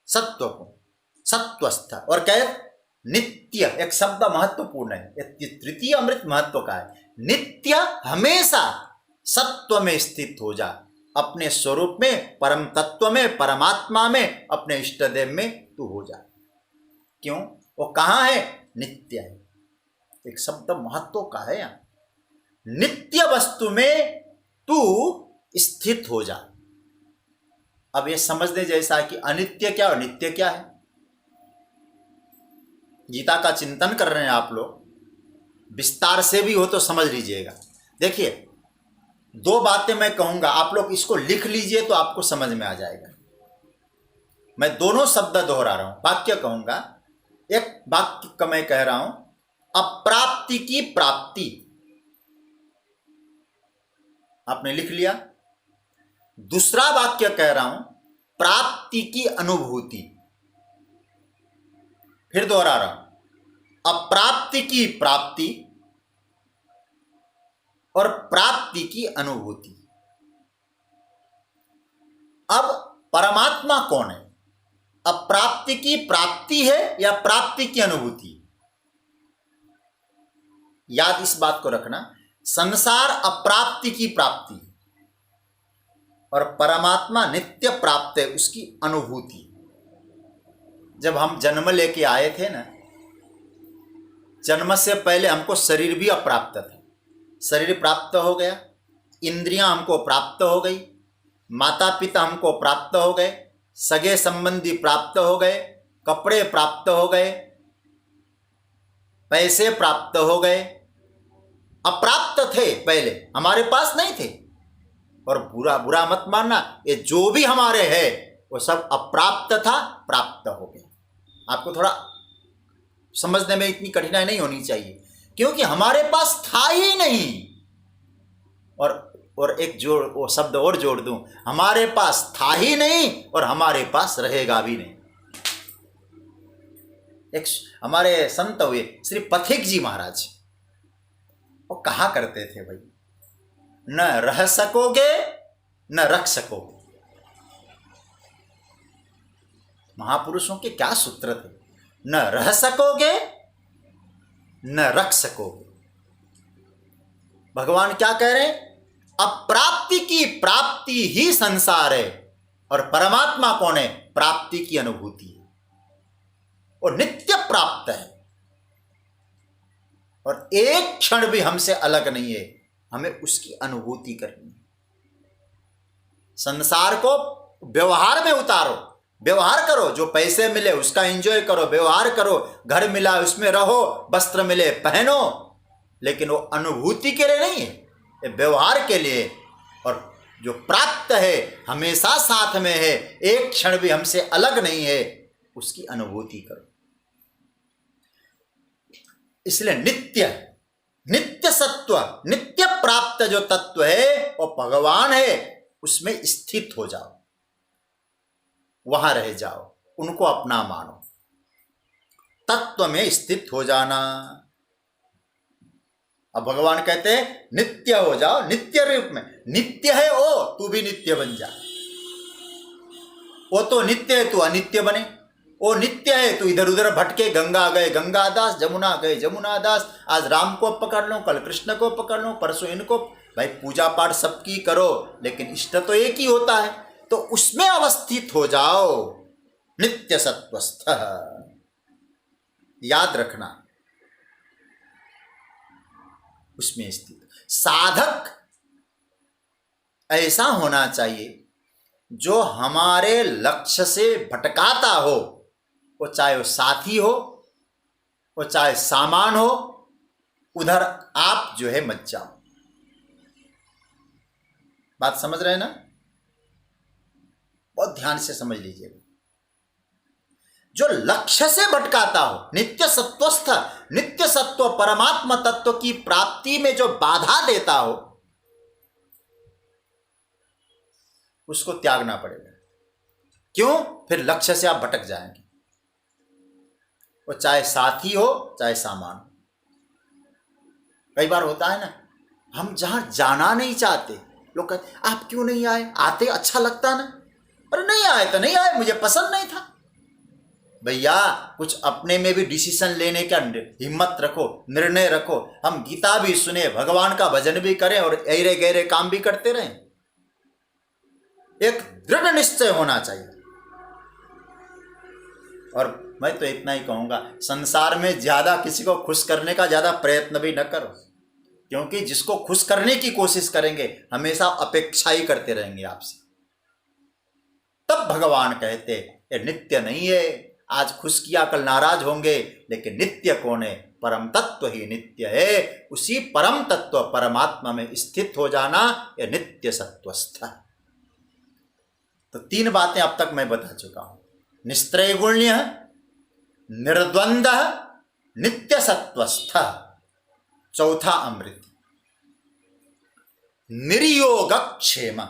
Speaker 1: सत्व गुण, सत्वस्थ। और कहे नित्य, एक शब्द महत्वपूर्ण है, तृतीय अमृत महत्व का है। नित्य हमेशा सत्व में स्थित हो जा, अपने स्वरूप में, परम तत्व में, परमात्मा में, अपने इष्ट देव में तू हो जा। क्यों? वो कहाँ है? नित्य है। एक शब्द महत्व का है यहां, नित्य वस्तु में तू स्थित हो जा। अब ये समझने जैसा कि अनित्य क्या और नित्य क्या है। गीता का चिंतन कर रहे हैं आप लोग, विस्तार से भी हो तो समझ लीजिएगा। देखिए, दो बातें मैं कहूंगा, आप लोग इसको लिख लीजिए तो आपको समझ में आ जाएगा। मैं दोनों शब्द दोहरा रहा हूं, वाक्य कहूंगा। एक वाक्य का मैं कह रहा हूं, अप्राप्ति की प्राप्ति, आपने लिख लिया। दूसरा वाक्य कह रहा हूं, प्राप्ति की अनुभूति। फिर दोहरा रहा हूं, अप्राप्ति की प्राप्ति और प्राप्ति की अनुभूति। अब परमात्मा कौन है? अप्राप्ति की प्राप्ति है या प्राप्ति की अनुभूति? याद इस बात को रखना, संसार अप्राप्ति की प्राप्ति और परमात्मा नित्य प्राप्त है, उसकी अनुभूति। जब हम जन्म लेके आए थे ना, जन्म से पहले हमको शरीर भी अप्राप्त था। शरीर प्राप्त हो गया, इंद्रियां हमको प्राप्त हो गई, माता पिता हमको प्राप्त हो गए, सगे संबंधी प्राप्त हो गए, कपड़े प्राप्त हो गए, पैसे प्राप्त हो गए। अप्राप्त थे पहले, हमारे पास नहीं थे। और बुरा बुरा मत मानना, ये जो भी हमारे है वो सब अप्राप्त था, प्राप्त हो गया। आपको थोड़ा समझने में इतनी कठिनाई नहीं होनी चाहिए, क्योंकि हमारे पास था ही नहीं। और एक जोड़, वो शब्द और जोड़ दूं, हमारे पास था ही नहीं और हमारे पास रहेगा भी नहीं। एक हमारे संत हुए श्री पथिक जी महाराज, वो कहा करते थे, भाई न रह सकोगे न रख सकोगे। महापुरुषों के क्या सूत्र थे, न रह सकोगे न रख सकोगे। भगवान क्या कह रहे हैं? अप्राप्ति की प्राप्ति ही संसार है और परमात्मा कौन है? प्राप्ति की अनुभूति है और नित्य प्राप्त है और एक क्षण भी हमसे अलग नहीं है। हमें उसकी अनुभूति करनी है। संसार को व्यवहार में उतारो, व्यवहार करो, जो पैसे मिले उसका एंजॉय करो, व्यवहार करो, घर मिला उसमें रहो, वस्त्र मिले पहनो, लेकिन वो अनुभूति के लिए नहीं है, ये व्यवहार के लिए। और जो प्राप्त है हमेशा साथ में है, एक क्षण भी हमसे अलग नहीं है, उसकी अनुभूति करो। इसलिए नित्य नित्य सत्व, नित्य प्राप्त जो तत्व है वो भगवान है, उसमें स्थित हो जाओ, वहां रह जाओ, उनको अपना मानो, तत्व में स्थित हो जाना। अब भगवान कहते हैं नित्य हो जाओ, नित्य रूप में। नित्य है वो, तू भी नित्य बन जा। वो तो नित्य है, तू अनित्य बने। वो नित्य है, तू इधर उधर भटके, गंगा गए गंगा दास, जमुना गए जमुना दास, आज राम को पकड़ लो, कल कृष्ण को पकड़ लो, परसों इनको। भाई पूजा पाठ सबकी करो, लेकिन इष्ट तो एक ही होता है, तो उसमें अवस्थित हो जाओ, नित्य सत्वस्थ। याद रखना, उसमें स्थित। साधक ऐसा होना चाहिए जो हमारे लक्ष्य से भटकाता हो, वो चाहे वो साथी हो, वो चाहे सामान हो, उधर आप जो है मत जाओ। बात समझ रहे हैं ना? बहुत ध्यान से समझ लीजिएगा। जो लक्ष्य से भटकाता हो, नित्य सत्वस्थ, नित्य सत्व परमात्मा तत्व की प्राप्ति में जो बाधा देता हो, उसको त्यागना पड़ेगा। क्यों? फिर लक्ष्य से आप भटक जाएंगे। वो चाहे साथी हो चाहे सामान। कई बार होता है ना, हम जहां जाना नहीं चाहते, लोग कहते आप क्यों नहीं आए, आते अच्छा लगता ना। अरे नहीं आए तो नहीं आए, मुझे पसंद नहीं था। भैया कुछ अपने में भी डिसीजन लेने का हिम्मत रखो, निर्णय रखो। हम गीता भी सुने, भगवान का भजन भी करें और ऐरे गहरे काम भी करते रहें। एक दृढ़ निश्चय होना चाहिए। और मैं तो इतना ही कहूंगा, संसार में ज्यादा किसी को खुश करने का ज्यादा प्रयत्न भी न करो, क्योंकि जिसको खुश करने की कोशिश करेंगे हमेशा अपेक्षा ही करते रहेंगे आपसे। तब भगवान कहते ये नित्य नहीं है, आज खुश किया कल नाराज होंगे, लेकिन नित्य कौन है? परम तत्व ही नित्य है। उसी परम तत्व परमात्मा में स्थित हो जाना, यह नित्य सत्वस्थ। तो 3 बातें अब तक मैं बता चुका हूं। निस्त्रैगुण्य, निर्द्वंद, नित्य सत्वस्थ। चौथा अमृत, निर्योगक्षेम।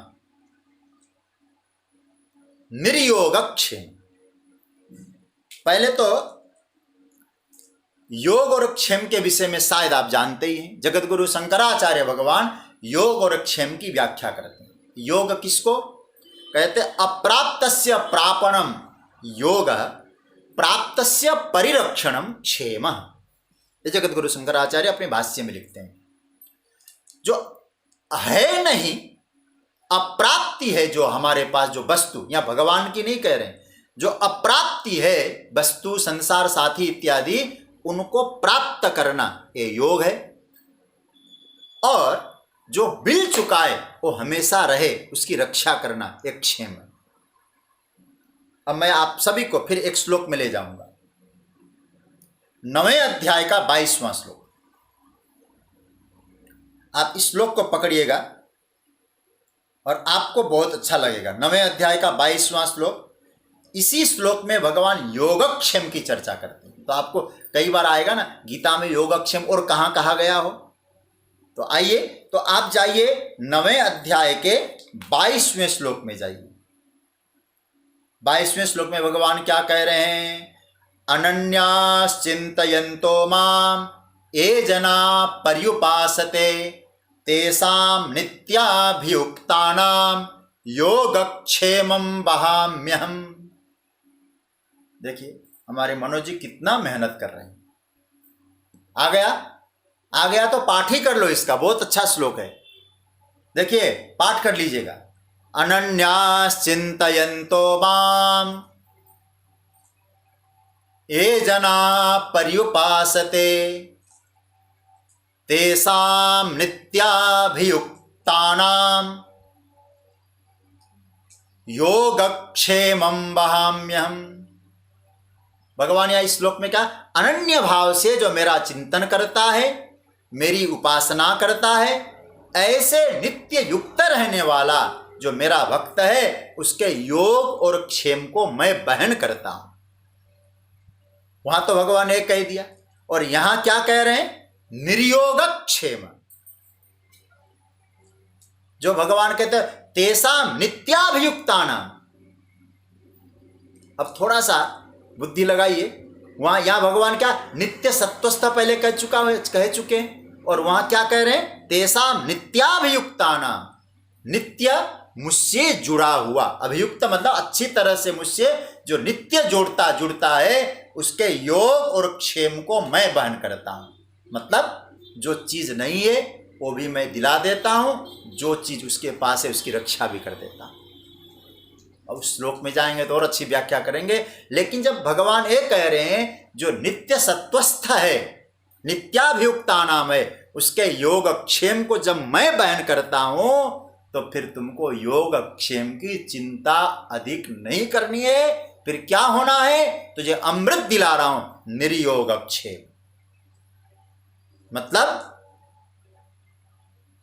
Speaker 1: निर्योगक्षेम। पहले तो योग और क्षेम के विषय में शायद आप जानते ही हैं। जगत गुरु शंकराचार्य भगवान योग और क्षेम की व्याख्या करते हैं। योग किसको कहते अप्राप्तस्य प्रापणम योग, प्राप्तस्य परिरक्षणम क्षेम। ये जगत गुरु शंकराचार्य अपने भाष्य में लिखते हैं। जो है नहीं, अप्राप्ति है जो हमारे पास, जो वस्तु, या भगवान की नहीं कह रहे हैं, जो अप्राप्ति है वस्तु, संसार साथी इत्यादि, उनको प्राप्त करना ये योग है। और जो मिल चुका है वो हमेशा रहे, उसकी रक्षा करना एक क्षेम है। अब मैं आप सभी को फिर एक श्लोक में ले जाऊंगा, 9वें अध्याय का 22वां श्लोक। आप इस श्लोक को पकड़िएगा और आपको बहुत अच्छा लगेगा। 9वें अध्याय का 22वां श्लोक। इसी श्लोक में भगवान योगक्षेम की चर्चा करते हैं। तो आपको कई बार आएगा ना गीता में योगक्षेम और कहाँ कहा गया हो, तो आइए, तो आप जाइए 9वें अध्याय के 22वें श्लोक में जाइए। 22वें श्लोक में भगवान क्या कह रहे हैं? अनन्याश्चिन्तयन्तो माम ये जना पर्युपासते तेषां नित्याभियुक्तानां योगक्षेमं वहाम्यहम्। देखिए हमारे मनोज जी कितना मेहनत कर रहे हैं। आ गया तो पाठ ही कर लो इसका, बहुत अच्छा श्लोक है। देखिए पाठ कर लीजिएगा। अनन्याश्चिन्तयन्तो माम ये जना पर्युपासते तेषां नित्याभियुक्तानां योगक्षेमं वहाम्यहम्। भगवान यहाँ इस श्लोक में क्या, अनन्य भाव से जो मेरा चिंतन करता है, मेरी उपासना करता है, ऐसे नित्य युक्त रहने वाला जो मेरा भक्त है, उसके योग और क्षेम को मैं वहन करता हूं। वहां तो भगवान ने कह दिया, और यहां क्या कह रहे हैं? निर्योग क्षेम। जो भगवान कहते हैं तेषां नित्याभियुक्तानां। अब थोड़ा सा बुद्धि लगाइए, वहां यहां भगवान क्या नित्य सत्वस्थ पहले कह चुके हैं, और वहां क्या कह रहे हैं? तेषां नित्याभियुक्तानां। नित्य मुझसे जुड़ा हुआ, अभियुक्त मतलब अच्छी तरह से मुझसे जो नित्य जुड़ता है, उसके योग और क्षेम को मैं वहन करता हूं। मतलब जो चीज नहीं है वो भी मैं दिला देता हूं, जो चीज उसके पास है उसकी रक्षा भी कर देता हूं। अब श्लोक में जाएंगे तो और अच्छी व्याख्या करेंगे। लेकिन जब भगवान ये कह रहे हैं जो नित्य सत्वस्थ है, नित्याभियुक्तानाम है, उसके योग क्षेम को जब मैं वहन करता हूं, तो फिर तुमको योग क्षेम की चिंता अधिक नहीं करनी है। फिर क्या होना है? तुझे अमृत दिला रहा हूं, निर्योग क्षेम। मतलब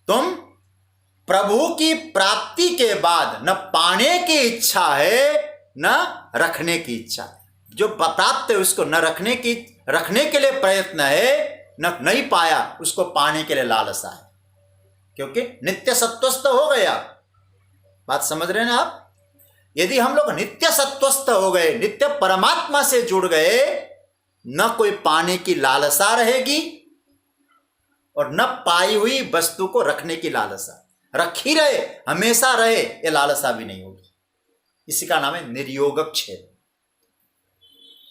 Speaker 1: तुम प्रभु की प्राप्ति के बाद न पाने की इच्छा है, न रखने की इच्छा। जो प्राप्त है उसको न रखने के लिए प्रयत्न है, न नहीं पाया उसको पाने के लिए लालसा है, क्योंकि नित्य सत्वस्थ हो गया। बात समझ रहे हैं ना आप? यदि हम लोग नित्य सत्वस्थ हो गए, नित्य परमात्मा से जुड़ गए, न कोई पाने की लालसा रहेगी और न पाई हुई वस्तु को रखने की लालसा। रखी रहे, हमेशा रहे, ये लालसा भी नहीं होगी। इसी का नाम है निर्योग क्षेम।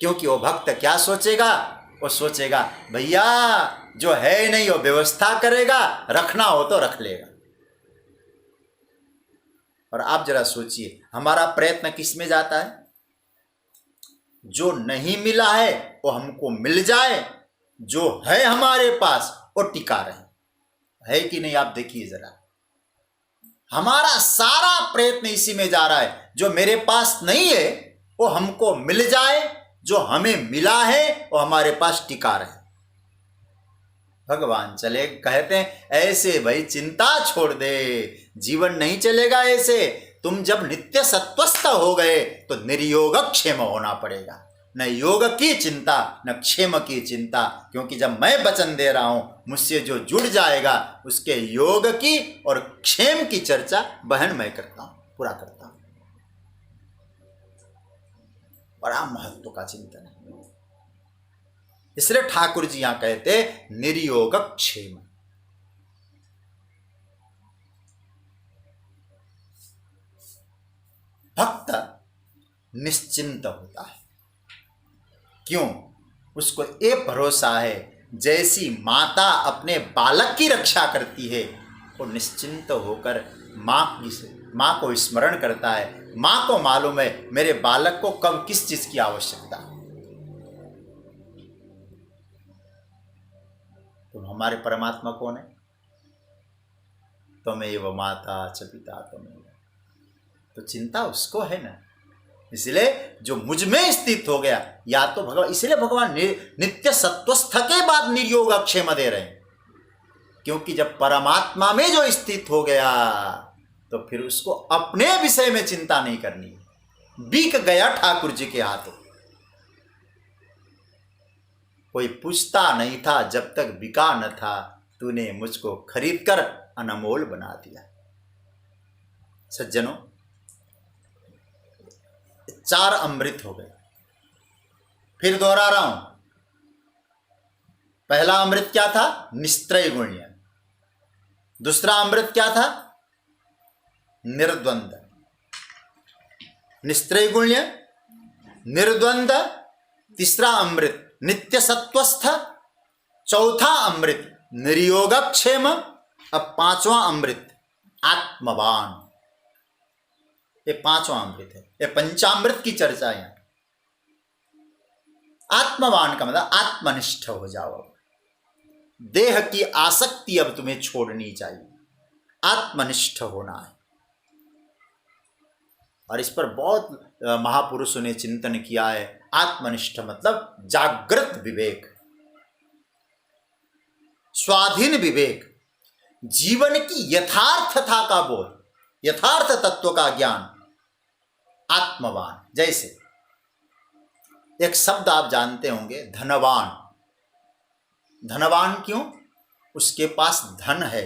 Speaker 1: क्योंकि वो भक्त क्या सोचेगा? वो सोचेगा भैया जो है नहीं वो व्यवस्था करेगा, रखना हो तो रख लेगा। और आप जरा सोचिए हमारा प्रयत्न किस में जाता है? जो नहीं मिला है वो हमको मिल जाए, जो है हमारे पास वो टिका रहे। है कि नहीं? आप देखिए जरा, हमारा सारा प्रयत्न इसी में जा रहा है। जो मेरे पास नहीं है वो हमको मिल जाए, जो हमें मिला है वो हमारे पास टिका रहे। भगवान चले कहते हैं ऐसे भाई चिंता छोड़ दे, जीवन नहीं चलेगा ऐसे। तुम जब नित्य सत्वस्थ हो गए तो निर्योग क्षेम होना पड़ेगा। न योग की चिंता न क्षेम की चिंता, क्योंकि जब मैं वचन दे रहा हूं मुझसे जो जुड़ जाएगा उसके योग की और क्षेम की चर्चा बहन मैं करता हूं, पूरा करता हूं। बड़ा महत्व का चिंतन है। इसलिए ठाकुर जी यहां कहते निर्योग क्षेम। भक्त निश्चिंत होता है। क्यों? उसको ये भरोसा है, जैसी माता अपने बालक की रक्षा करती है, वो निश्चिंत होकर माँ को स्मरण करता है। माँ को मालूम है मेरे बालक को कब किस चीज की आवश्यकता है। तो हमारे परमात्मा कौन है? त्वमेव माता च पिता त्वमेव। तो चिंता उसको है ना। इसलिए जो मुझ में स्थित हो गया, या तो भगवान, इसलिए भगवान नित्य सत्वस्थ के बाद निर्योग क्षेम दे रहे हैं। क्योंकि जब परमात्मा में जो स्थित हो गया तो फिर उसको अपने विषय में चिंता नहीं करनी। बिक गया ठाकुर जी के हाथों। कोई पूछता नहीं था जब तक बिका न था, तूने मुझको खरीद कर अनमोल बना दिया। सज्जनों, 4 अमृत हो गए। फिर दोहरा रहा हूं। पहला अमृत क्या था? निस्त्रैगुण्य। दूसरा अमृत क्या था? निर्द्वंद। निस्त्रैगुण्य, निर्द्वंद। तीसरा अमृत नित्य सत्वस्थ। चौथा अमृत निर्योगक्षेम। अब 5वां अमृत आत्मवान। ये 5वां अमृत है। ये पंचामृत की चर्चा है। आत्मवान का मतलब आत्मनिष्ठ हो जाओ। देह की आसक्ति अब तुम्हें छोड़नी चाहिए, आत्मनिष्ठ होना है। और इस पर बहुत महापुरुषों ने चिंतन किया है। आत्मनिष्ठ मतलब जागृत विवेक, स्वाधीन विवेक, जीवन की यथार्थता का बोध, यथार्थ तत्व का ज्ञान। आत्मवान। जैसे एक शब्द आप जानते होंगे, धनवान। धनवान क्यों? उसके पास धन है,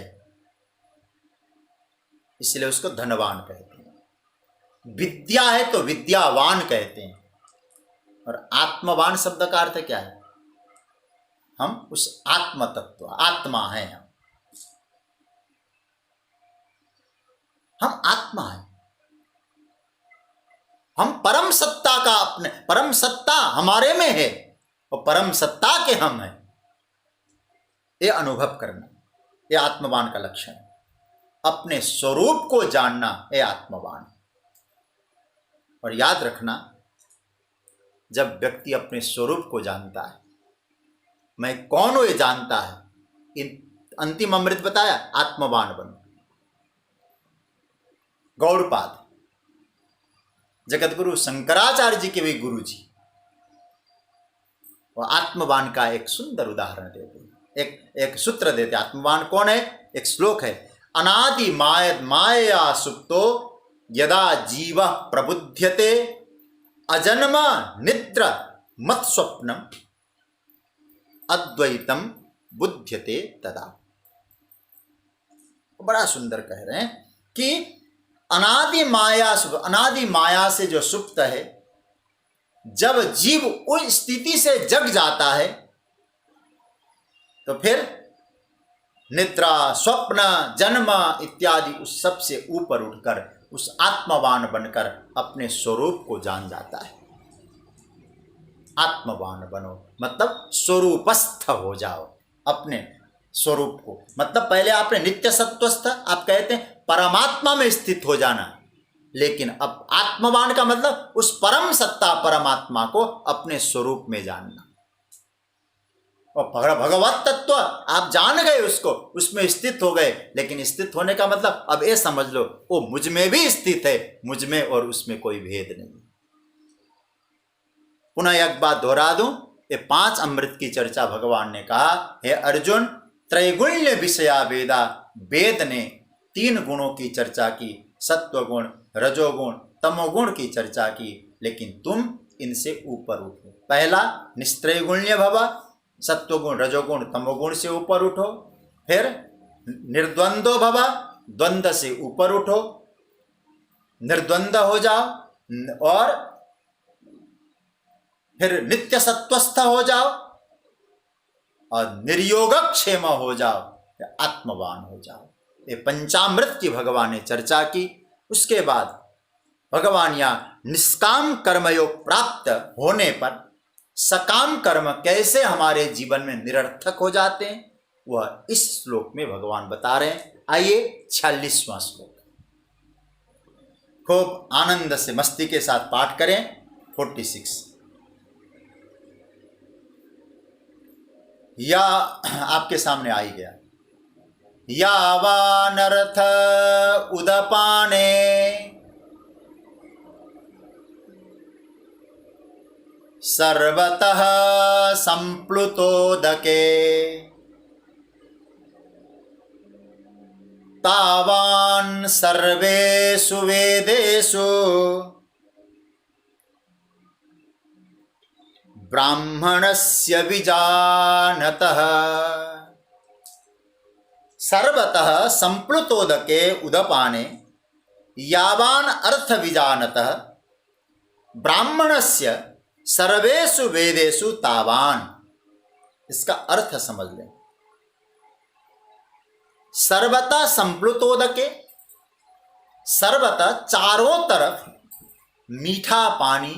Speaker 1: इसलिए उसको धनवान कहते हैं। विद्या है तो विद्यावान कहते हैं। और आत्मवान शब्द का अर्थ क्या है? हम उस आत्म तत्व, आत्मा है। हम आत्मा है। हम परम सत्ता का, अपने परम सत्ता हमारे में है और परम सत्ता के हम हैं, ये अनुभव करना, ये आत्मवान का लक्षण है। अपने स्वरूप को जानना, ये आत्मवान। और याद रखना, जब व्यक्ति अपने स्वरूप को जानता है, मैं कौन हूं ये जानता है, इन अंतिम अमृत बताया, आत्मवान बनो। गौड़पाद जगतगुरु शंकराचार्य जी के भी गुरु जी, और आत्मवान का एक सुंदर उदाहरण देते, एक सूत्र देते। आत्मवान कौन है? एक श्लोक है, अनादि माया सुप्तो यदा जीव प्रबुध्यते अजन्म निद्र मत स्वप्नम अद्वैतम बुध्यते तदा। बड़ा सुंदर कह रहे हैं कि अनादि माया से जो सुप्त है, जब जीव उस स्थिति से जग जाता है तो फिर निद्रा, स्वप्न, जन्म इत्यादि उस सब से ऊपर उठकर उस आत्मवान बनकर अपने स्वरूप को जान जाता है। आत्मवान बनो मतलब स्वरूपस्थ हो जाओ अपने स्वरूप को। मतलब पहले आपने नित्य सत्वस्थ, आप कहते हैं परमात्मा में स्थित हो जाना, लेकिन अब आत्मवान का मतलब उस परम सत्ता परमात्मा को अपने स्वरूप में जानना। और भगवत तत्व आप जान गए, उसको उसमें स्थित हो गए। लेकिन स्थित होने का मतलब अब ये समझ लो, वो मुझ में भी स्थित है, मुझ में और उसमें कोई भेद नहीं। पुनः एक बात दोहरा दूं, ये 5 अमृत की चर्चा भगवान ने कहा, हे अर्जुन, त्रैगुण्य विषया वेदा। वेद ने 3 गुणों की चर्चा की, सत्वगुण, रजोगुण, तमोगुण की चर्चा की, लेकिन तुम इनसे ऊपर उठो। पहला निस्त्रैगुण्य भव, सत्वगुण, रजोगुण, तमोगुण से ऊपर उठो। फिर निर्द्वंदो भव, द्वंद्व से ऊपर उठो, निर्द्वंद हो जाओ। और फिर नित्य सत्वस्थ हो जाओ और निर्योगक्षेम हो जाओ, आत्मवान हो जाओ। ये पंचामृत की भगवान ने चर्चा की। उसके बाद भगवान यहाँ निष्काम कर्मयोग प्राप्त होने पर सकाम कर्म कैसे हमारे जीवन में निरर्थक हो जाते हैं वह इस श्लोक में भगवान बता रहे हैं। आइए 46वां श्लोक खूब आनंद से मस्ती के साथ पाठ करें। 46 या आपके सामने आ ही गया। यावानर्थ उदपाने सर्वतः संप्लुतोदके तावान् सर्वेषु वेदेषु ब्राह्मणस्य विजानतः। सर्वतः संप्लुतोदके उदपाने यावान् अर्थ विजानतः ब्राह्मणस्य सर्वेषु वेदेषु तावान्। इसका अर्थ समझ लें। सर्वतः संप्लुतोदके, सर्वतः चारों तरफ मीठा पानी,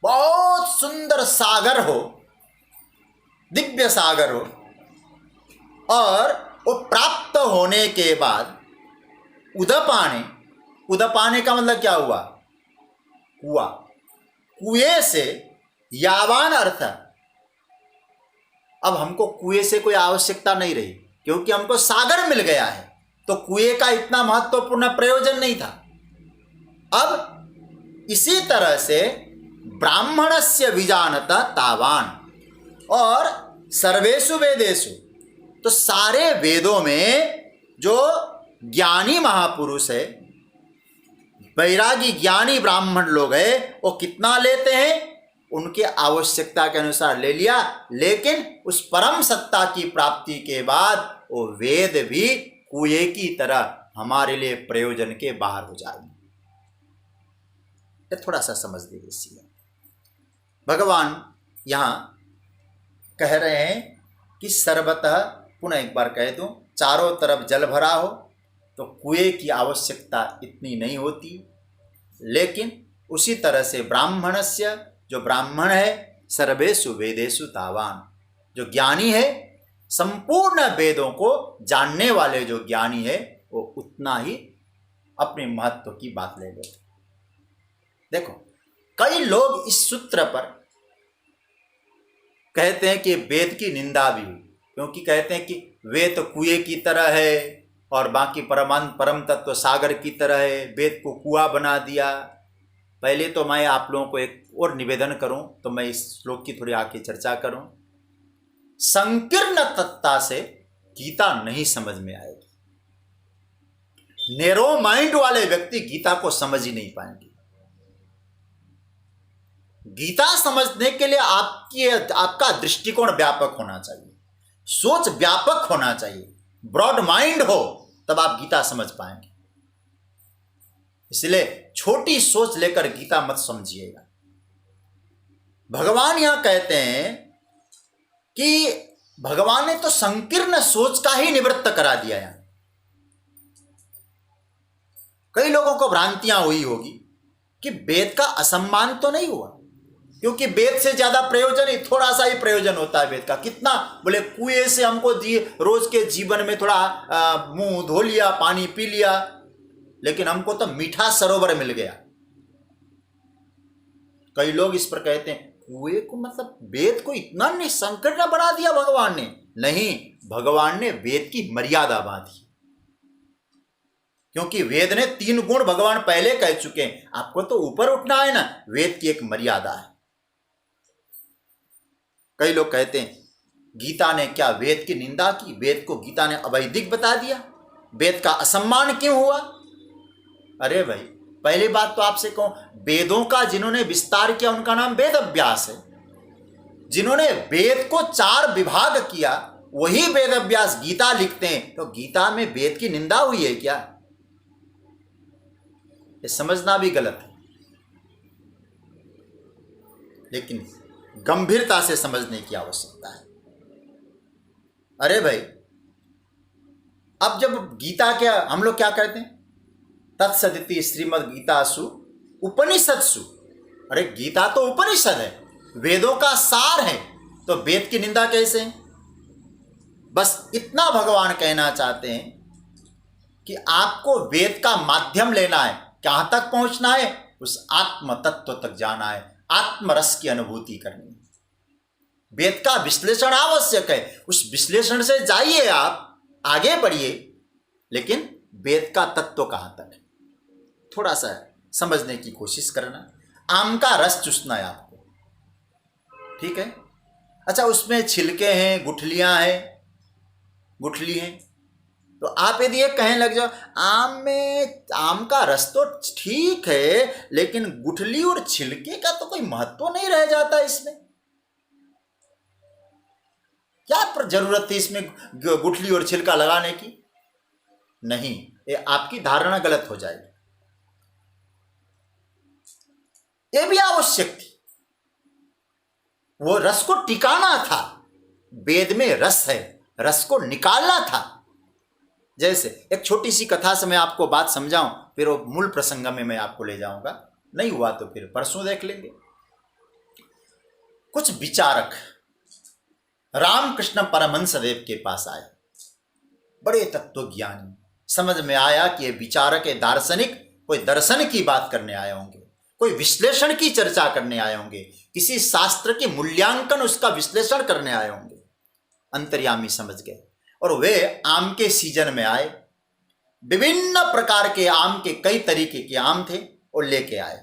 Speaker 1: बहुत सुंदर सागर हो, दिव्य सागर हो, और वो प्राप्त होने के बाद उदपाने, उदपाने का मतलब क्या हुआ? कुआं। कुएं से यावान अर्थ, अब हमको कुएं से कोई आवश्यकता नहीं रही क्योंकि हमको सागर मिल गया है, तो कुएं का इतना महत्वपूर्ण प्रयोजन नहीं था। अब इसी तरह से ब्राह्मणस्य विजानत तावान, और सर्वेषु वेदेषु, तो सारे वेदों में जो ज्ञानी महापुरुष है, वैरागी ज्ञानी ब्राह्मण लोग हैं, वो कितना लेते हैं? उनके आवश्यकता के अनुसार ले लिया, लेकिन उस परम सत्ता की प्राप्ति के बाद वो वेद भी कुएं की तरह हमारे लिए प्रयोजन के बाहर हो जाएंगे। थोड़ा सा समझ लीजिए। इसलिए भगवान यहाँ कह रहे हैं कि सर्वतः, पुनः एक बार कह दूं, चारों तरफ जल भरा हो तो कुएं की आवश्यकता इतनी नहीं होती, लेकिन उसी तरह से ब्राह्मणस्य, जो ब्राह्मण है, सर्वेषु वेदेषु तावान, जो ज्ञानी है, संपूर्ण वेदों को जानने वाले जो ज्ञानी है, वो उतना ही अपने महत्व की बात ले लेते। देखो, कई लोग इस सूत्र पर कहते हैं कि वेद की निंदा भी हुई, क्योंकि कहते हैं कि वेद तो कुएं की तरह है और बाकी परम तत्व सागर की तरह है, वेद को कुआं बना दिया। पहले तो मैं आप लोगों को एक और निवेदन करूं, तो मैं इस श्लोक की थोड़ी आगे चर्चा करूं। संकीर्ण तत्ता से गीता नहीं समझ में आएगी। नैरो माइंड वाले व्यक्ति गीता को समझ ही नहीं पाएंगे। गीता समझने के लिए आपका दृष्टिकोण व्यापक होना चाहिए, सोच व्यापक होना चाहिए, ब्रॉड माइंड हो, तब आप गीता समझ पाएंगे। इसलिए छोटी सोच लेकर गीता मत समझिएगा। भगवान यहां कहते हैं कि भगवान ने तो संकीर्ण सोच का ही निवृत्त करा दिया। यहां कई लोगों को भ्रांतियां हुई होगी कि वेद का असम्मान तो नहीं हुआ, क्योंकि वेद से ज्यादा प्रयोजन ही, थोड़ा सा ही प्रयोजन होता है वेद का। कितना? बोले कुएं से हमको दिए, रोज के जीवन में थोड़ा मुंह धो लिया, पानी पी लिया, लेकिन हमको तो मीठा सरोवर मिल गया। कई लोग इस पर कहते हैं कुएं को मतलब वेद को इतना संकीर्ण बना दिया भगवान ने। नहीं, भगवान ने वेद की मर्यादा बांधी, क्योंकि वेद ने 3 गुण भगवान पहले कह चुके हैं। आपको तो ऊपर उठना है ना, वेद की एक मर्यादा है। कई लोग कहते हैं गीता ने क्या वेद की निंदा की, वेद को गीता ने अवैधिक बता दिया, वेद का असम्मान क्यों हुआ? अरे भाई, पहली बात तो आपसे कहूं, वेदों का जिन्होंने विस्तार किया उनका नाम वेद व्यास है। जिन्होंने वेद को 4 विभाग किया वही वेद व्यास गीता लिखते हैं, तो गीता में वेद की निंदा हुई है क्या? ये समझना भी गलत है, लेकिन गंभीरता से समझने की आवश्यकता है। अरे भाई, अब जब गीता क्या, हम लोग क्या करते हैं, तत्सदिति श्रीमद् गीतासु उपनिषत्सु, अरे गीता तो उपनिषद है, वेदों का सार है, तो वेद की निंदा कैसे है? बस इतना भगवान कहना चाहते हैं कि आपको वेद का माध्यम लेना है, कहां तक पहुंचना है? उस आत्म तत्व तक जाना है, आत्मरस की अनुभूति करनी है। वेद का विश्लेषण आवश्यक है, उस विश्लेषण से जाइए, आप आगे बढ़िए, लेकिन वेद का तत्व कहां तक है थोड़ा सा समझने की कोशिश करना। आम का रस चूसना है आपको, ठीक है? अच्छा, उसमें छिलके हैं, गुठलियां हैं, गुठली हैं, तो आप यदि ये कहने लग जाओ आम में आम का रस तो ठीक है, लेकिन गुठली और छिलके का तो कोई महत्व नहीं रह जाता इसमें, क्या जरूरत थी इसमें गुठली और छिलका लगाने की? नहीं, ये आपकी धारणा गलत हो जाएगी। ये भी आवश्यक थी, वो रस को टिकाना था। वेद में रस है, रस को निकालना था। जैसे एक छोटी सी कथा से मैं आपको बात समझाऊं, फिर वो मूल प्रसंग में मैं आपको ले जाऊंगा, नहीं हुआ तो फिर परसों देख लेंगे। कुछ विचारक रामकृष्ण परमहंस देव के पास आए, बड़े तत्वज्ञानी। समझ में आया कि ये विचारक है, दार्शनिक, कोई दर्शन की बात करने आए होंगे, कोई विश्लेषण की चर्चा करने आए होंगे, किसी शास्त्र के मूल्यांकन, उसका विश्लेषण करने आए होंगे। अंतर्यामी समझ गए, और वे आम के सीजन में आए। विभिन्न प्रकार के आम के कई तरीके के आम थे, और लेके आए।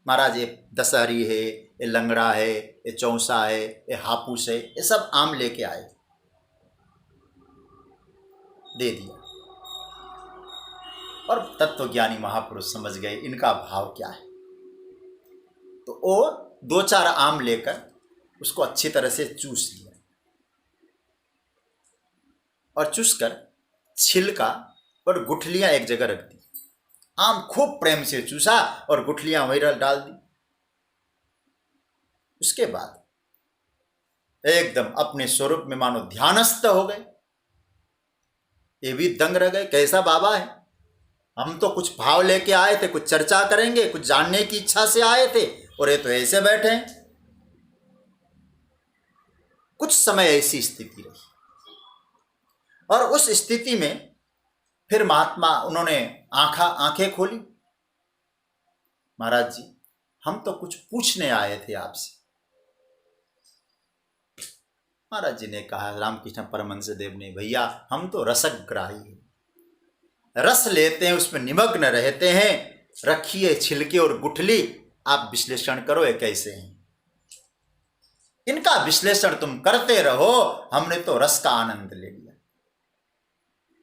Speaker 1: महाराज ये दशहरी है, ये लंगड़ा है, ये चौसा है, ये हापूस है, ये सब आम लेके आए, दे दिया। और तत्वज्ञानी महापुरुष समझ गए इनका भाव क्या है, तो वो 2-4 आम लेकर उसको अच्छी तरह से चूस लिया, और चूसकर छिलका और गुठलियां एक जगह रख दी। आम खूब प्रेम से चूसा और गुठलियां वहीं डाल दी। उसके बाद एकदम अपने स्वरूप में मानो ध्यानस्थ हो गए। ये भी दंग रह गए, कैसा बाबा है, हम तो कुछ भाव लेके आए थे, कुछ चर्चा करेंगे, कुछ जानने की इच्छा से आए थे, और ये तो ऐसे बैठे हैं। कुछ समय ऐसी स्थिति रही, और उस स्थिति में फिर महात्मा उन्होंने आंखें खोली। महाराज जी, हम तो कुछ पूछने आए थे आपसे। महाराज जी ने कहा, रामकृष्ण परमहंस देव ने, भैया हम तो रसग्राही हैं, रस लेते हैं, उसमें निमग्न रहते हैं। रखिए छिलके और गुठली, आप विश्लेषण करो ये कैसे हैं, इनका विश्लेषण तुम करते रहो, हमने तो रस का आनंद ले लिया।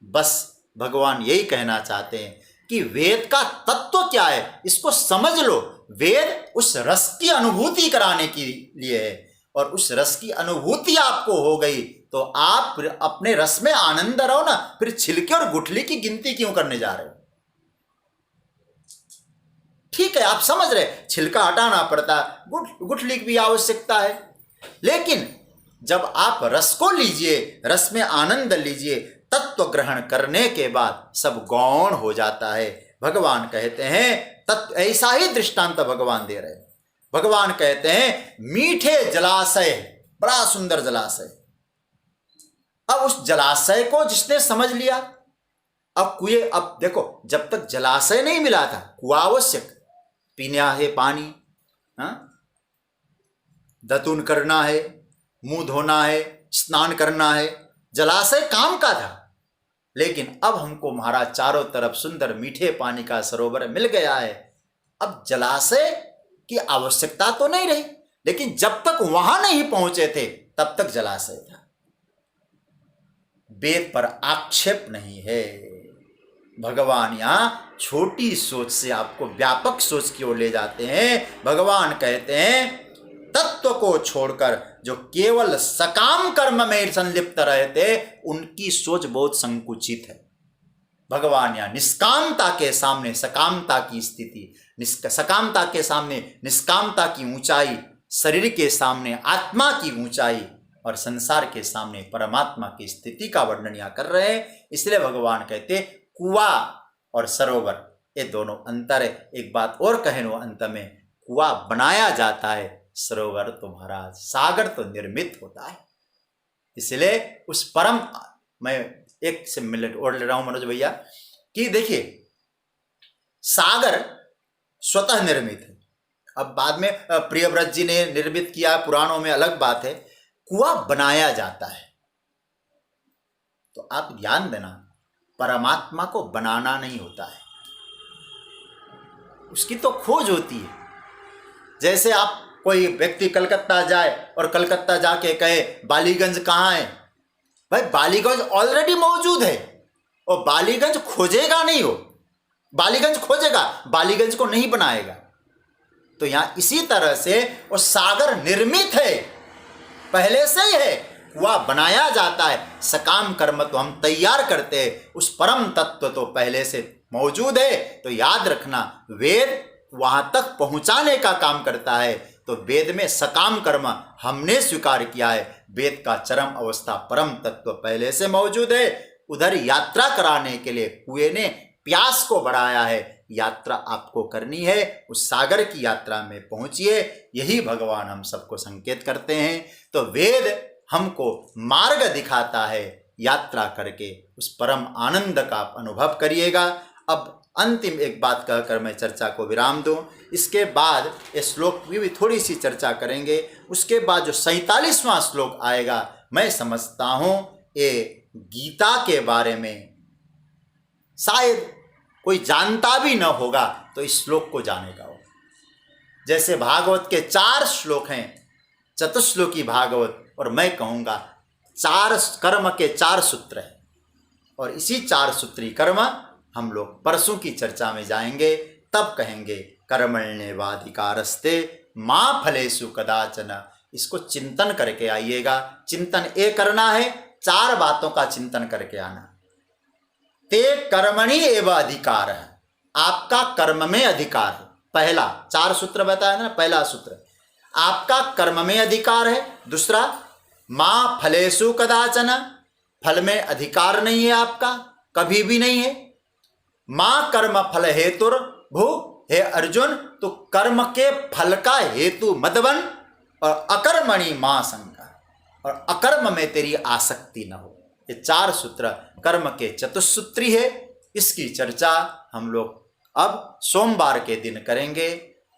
Speaker 1: बस भगवान यही कहना चाहते हैं कि वेद का तत्व क्या है, इसको समझ लो। वेद उस रस की अनुभूति कराने के लिए है, और उस रस की अनुभूति आपको हो गई तो आप फिर अपने रस में आनंद रहो ना, फिर छिलके और गुठली की गिनती क्यों करने जा रहे हो? ठीक है, आप समझ रहे, छिलका हटाना पड़ता, गुठली की भी आवश्यकता है, लेकिन जब आप रस को लीजिए, रस में आनंद लीजिए, तत्व ग्रहण करने के बाद सब गौण हो जाता है। भगवान कहते हैं तत्व, ऐसा ही दृष्टांत भगवान दे रहे हैं। भगवान कहते हैं मीठे जलाशय, बड़ा सुंदर जलाशय। अब उस जलाशय को जिसने समझ लिया, अब कुएं, अब देखो, जब तक जलाशय नहीं मिला था, कुआं आवश्यक, पीना है पानी, दतून करना है, मुंह धोना है, स्नान करना है, जलाशय काम का था। लेकिन अब हमको महाराज चारों तरफ सुंदर मीठे पानी का सरोवर मिल गया है, अब जलाशय की आवश्यकता तो नहीं रही, लेकिन जब तक वहां नहीं पहुंचे थे तब तक जलाशय था। वेद पर आक्षेप नहीं है। भगवान यहां छोटी सोच से आपको व्यापक सोच की ओर ले जाते हैं। भगवान कहते हैं तत्व को छोड़कर जो केवल सकाम कर्म में संलिप्त रहते, उनकी सोच बहुत संकुचित है। भगवान यहां निष्कामता के सामने सकामता की स्थिति, सकामता के सामने निष्कामता की ऊंचाई, शरीर के सामने आत्मा की ऊंचाई, और संसार के सामने परमात्मा की स्थिति का वर्णन यहाँ कर रहे हैं। इसलिए भगवान कहते कुआं और सरोवर ये दोनों अंतर है। एक बात और कहनो अंत में, कुआं बनाया जाता है, सरोवर तो महाराज सागर तो निर्मित होता है। इसलिए उस परम, मैं एक से मिनट और ले रहा हूं मनोज भैया कि देखिए सागर स्वतः निर्मित है, अब बाद में प्रियव्रत जी ने निर्मित किया पुराणों में अलग बात है। कुआं बनाया जाता है, तो आप ध्यान देना परमात्मा को बनाना नहीं होता है, उसकी तो खोज होती है। जैसे आप कोई व्यक्ति कलकत्ता जाए और कलकत्ता जाके कहे बालीगंज कहाँ है, भाई बालीगंज ऑलरेडी मौजूद है और बालीगंज खोजेगा नहीं, हो बालीगंज खोजेगा, बालीगंज को नहीं बनाएगा। तो यहां इसी तरह से वो सागर निर्मित है, पहले से ही है, कुआं बनाया जाता है। सकाम कर्म तो हम तैयार करते हैं, उस परम तत्व तो पहले से मौजूद है। तो याद रखना वेद वहां तक पहुंचाने का काम करता है। तो वेद में सकाम कर्म हमने स्वीकार किया है, वेद का चरम अवस्था परम तत्व पहले से मौजूद है। उधर यात्रा कराने के लिए कुएं ने प्यास को बढ़ाया है, यात्रा आपको करनी है, उस सागर की यात्रा में पहुंचिए, यही भगवान हम सबको संकेत करते हैं। तो वेद हमको मार्ग दिखाता है, यात्रा करके उस परम आनंद का आप अनुभव करिएगा। अब अंतिम एक बात कहकर मैं चर्चा को विराम दूं, इसके बाद इस श्लोक की भी थोड़ी सी चर्चा करेंगे। उसके बाद जो 47वां श्लोक आएगा, मैं समझता हूं ये गीता के बारे में शायद कोई जानता भी न होगा तो इस श्लोक को जानेगा वो। जैसे भागवत के 4 श्लोक हैं, चतुश्लोकी भागवत, और मैं कहूँगा 4 कर्म के 4 सूत्र हैं, और इसी 4 सूत्री कर्म हम लोग परसों की चर्चा में जाएंगे, तब कहेंगे कर्मण्येवाधिकारस्ते मां फलेषु कदाचन। इसको चिंतन करके आइएगा। चिंतन ये करना है, 4 बातों का चिंतन करके आना। ते कर्मणि एव अधिकार है, आपका कर्म में अधिकार है। पहला 4 सूत्र बताया ना, पहला सूत्र आपका कर्म में अधिकार है। दूसरा मां फलेषु कदाचन, फल में अधिकार नहीं है आपका, कभी भी नहीं है। मां कर्म फल हेतुर भू, हे अर्जुन तो कर्म के फल का हेतु मत बन, और अकर्मणि मां शंका, और अकर्म में तेरी आसक्ति न हो। ये 4 सूत्र कर्म के चतुसूत्री है। इसकी चर्चा हम लोग अब सोमवार के दिन करेंगे।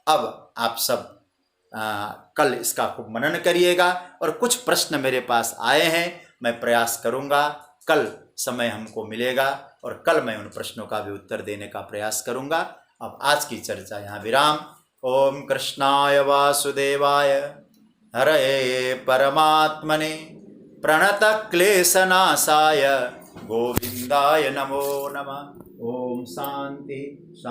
Speaker 1: अब आप सब कल इसका खूब मनन करिएगा, और कुछ प्रश्न मेरे पास आए हैं, मैं प्रयास करूंगा, कल समय हमको मिलेगा और कल मैं उन प्रश्नों का भी उत्तर देने का प्रयास करूंगा। अब आज की चर्चा यहाँ विराम। ओम कृष्णाय वासुदेवाय हरये परमात्मने प्रणत क्लेशनाशाय गोविंदाय नमो नमः। ओम शांति शांति।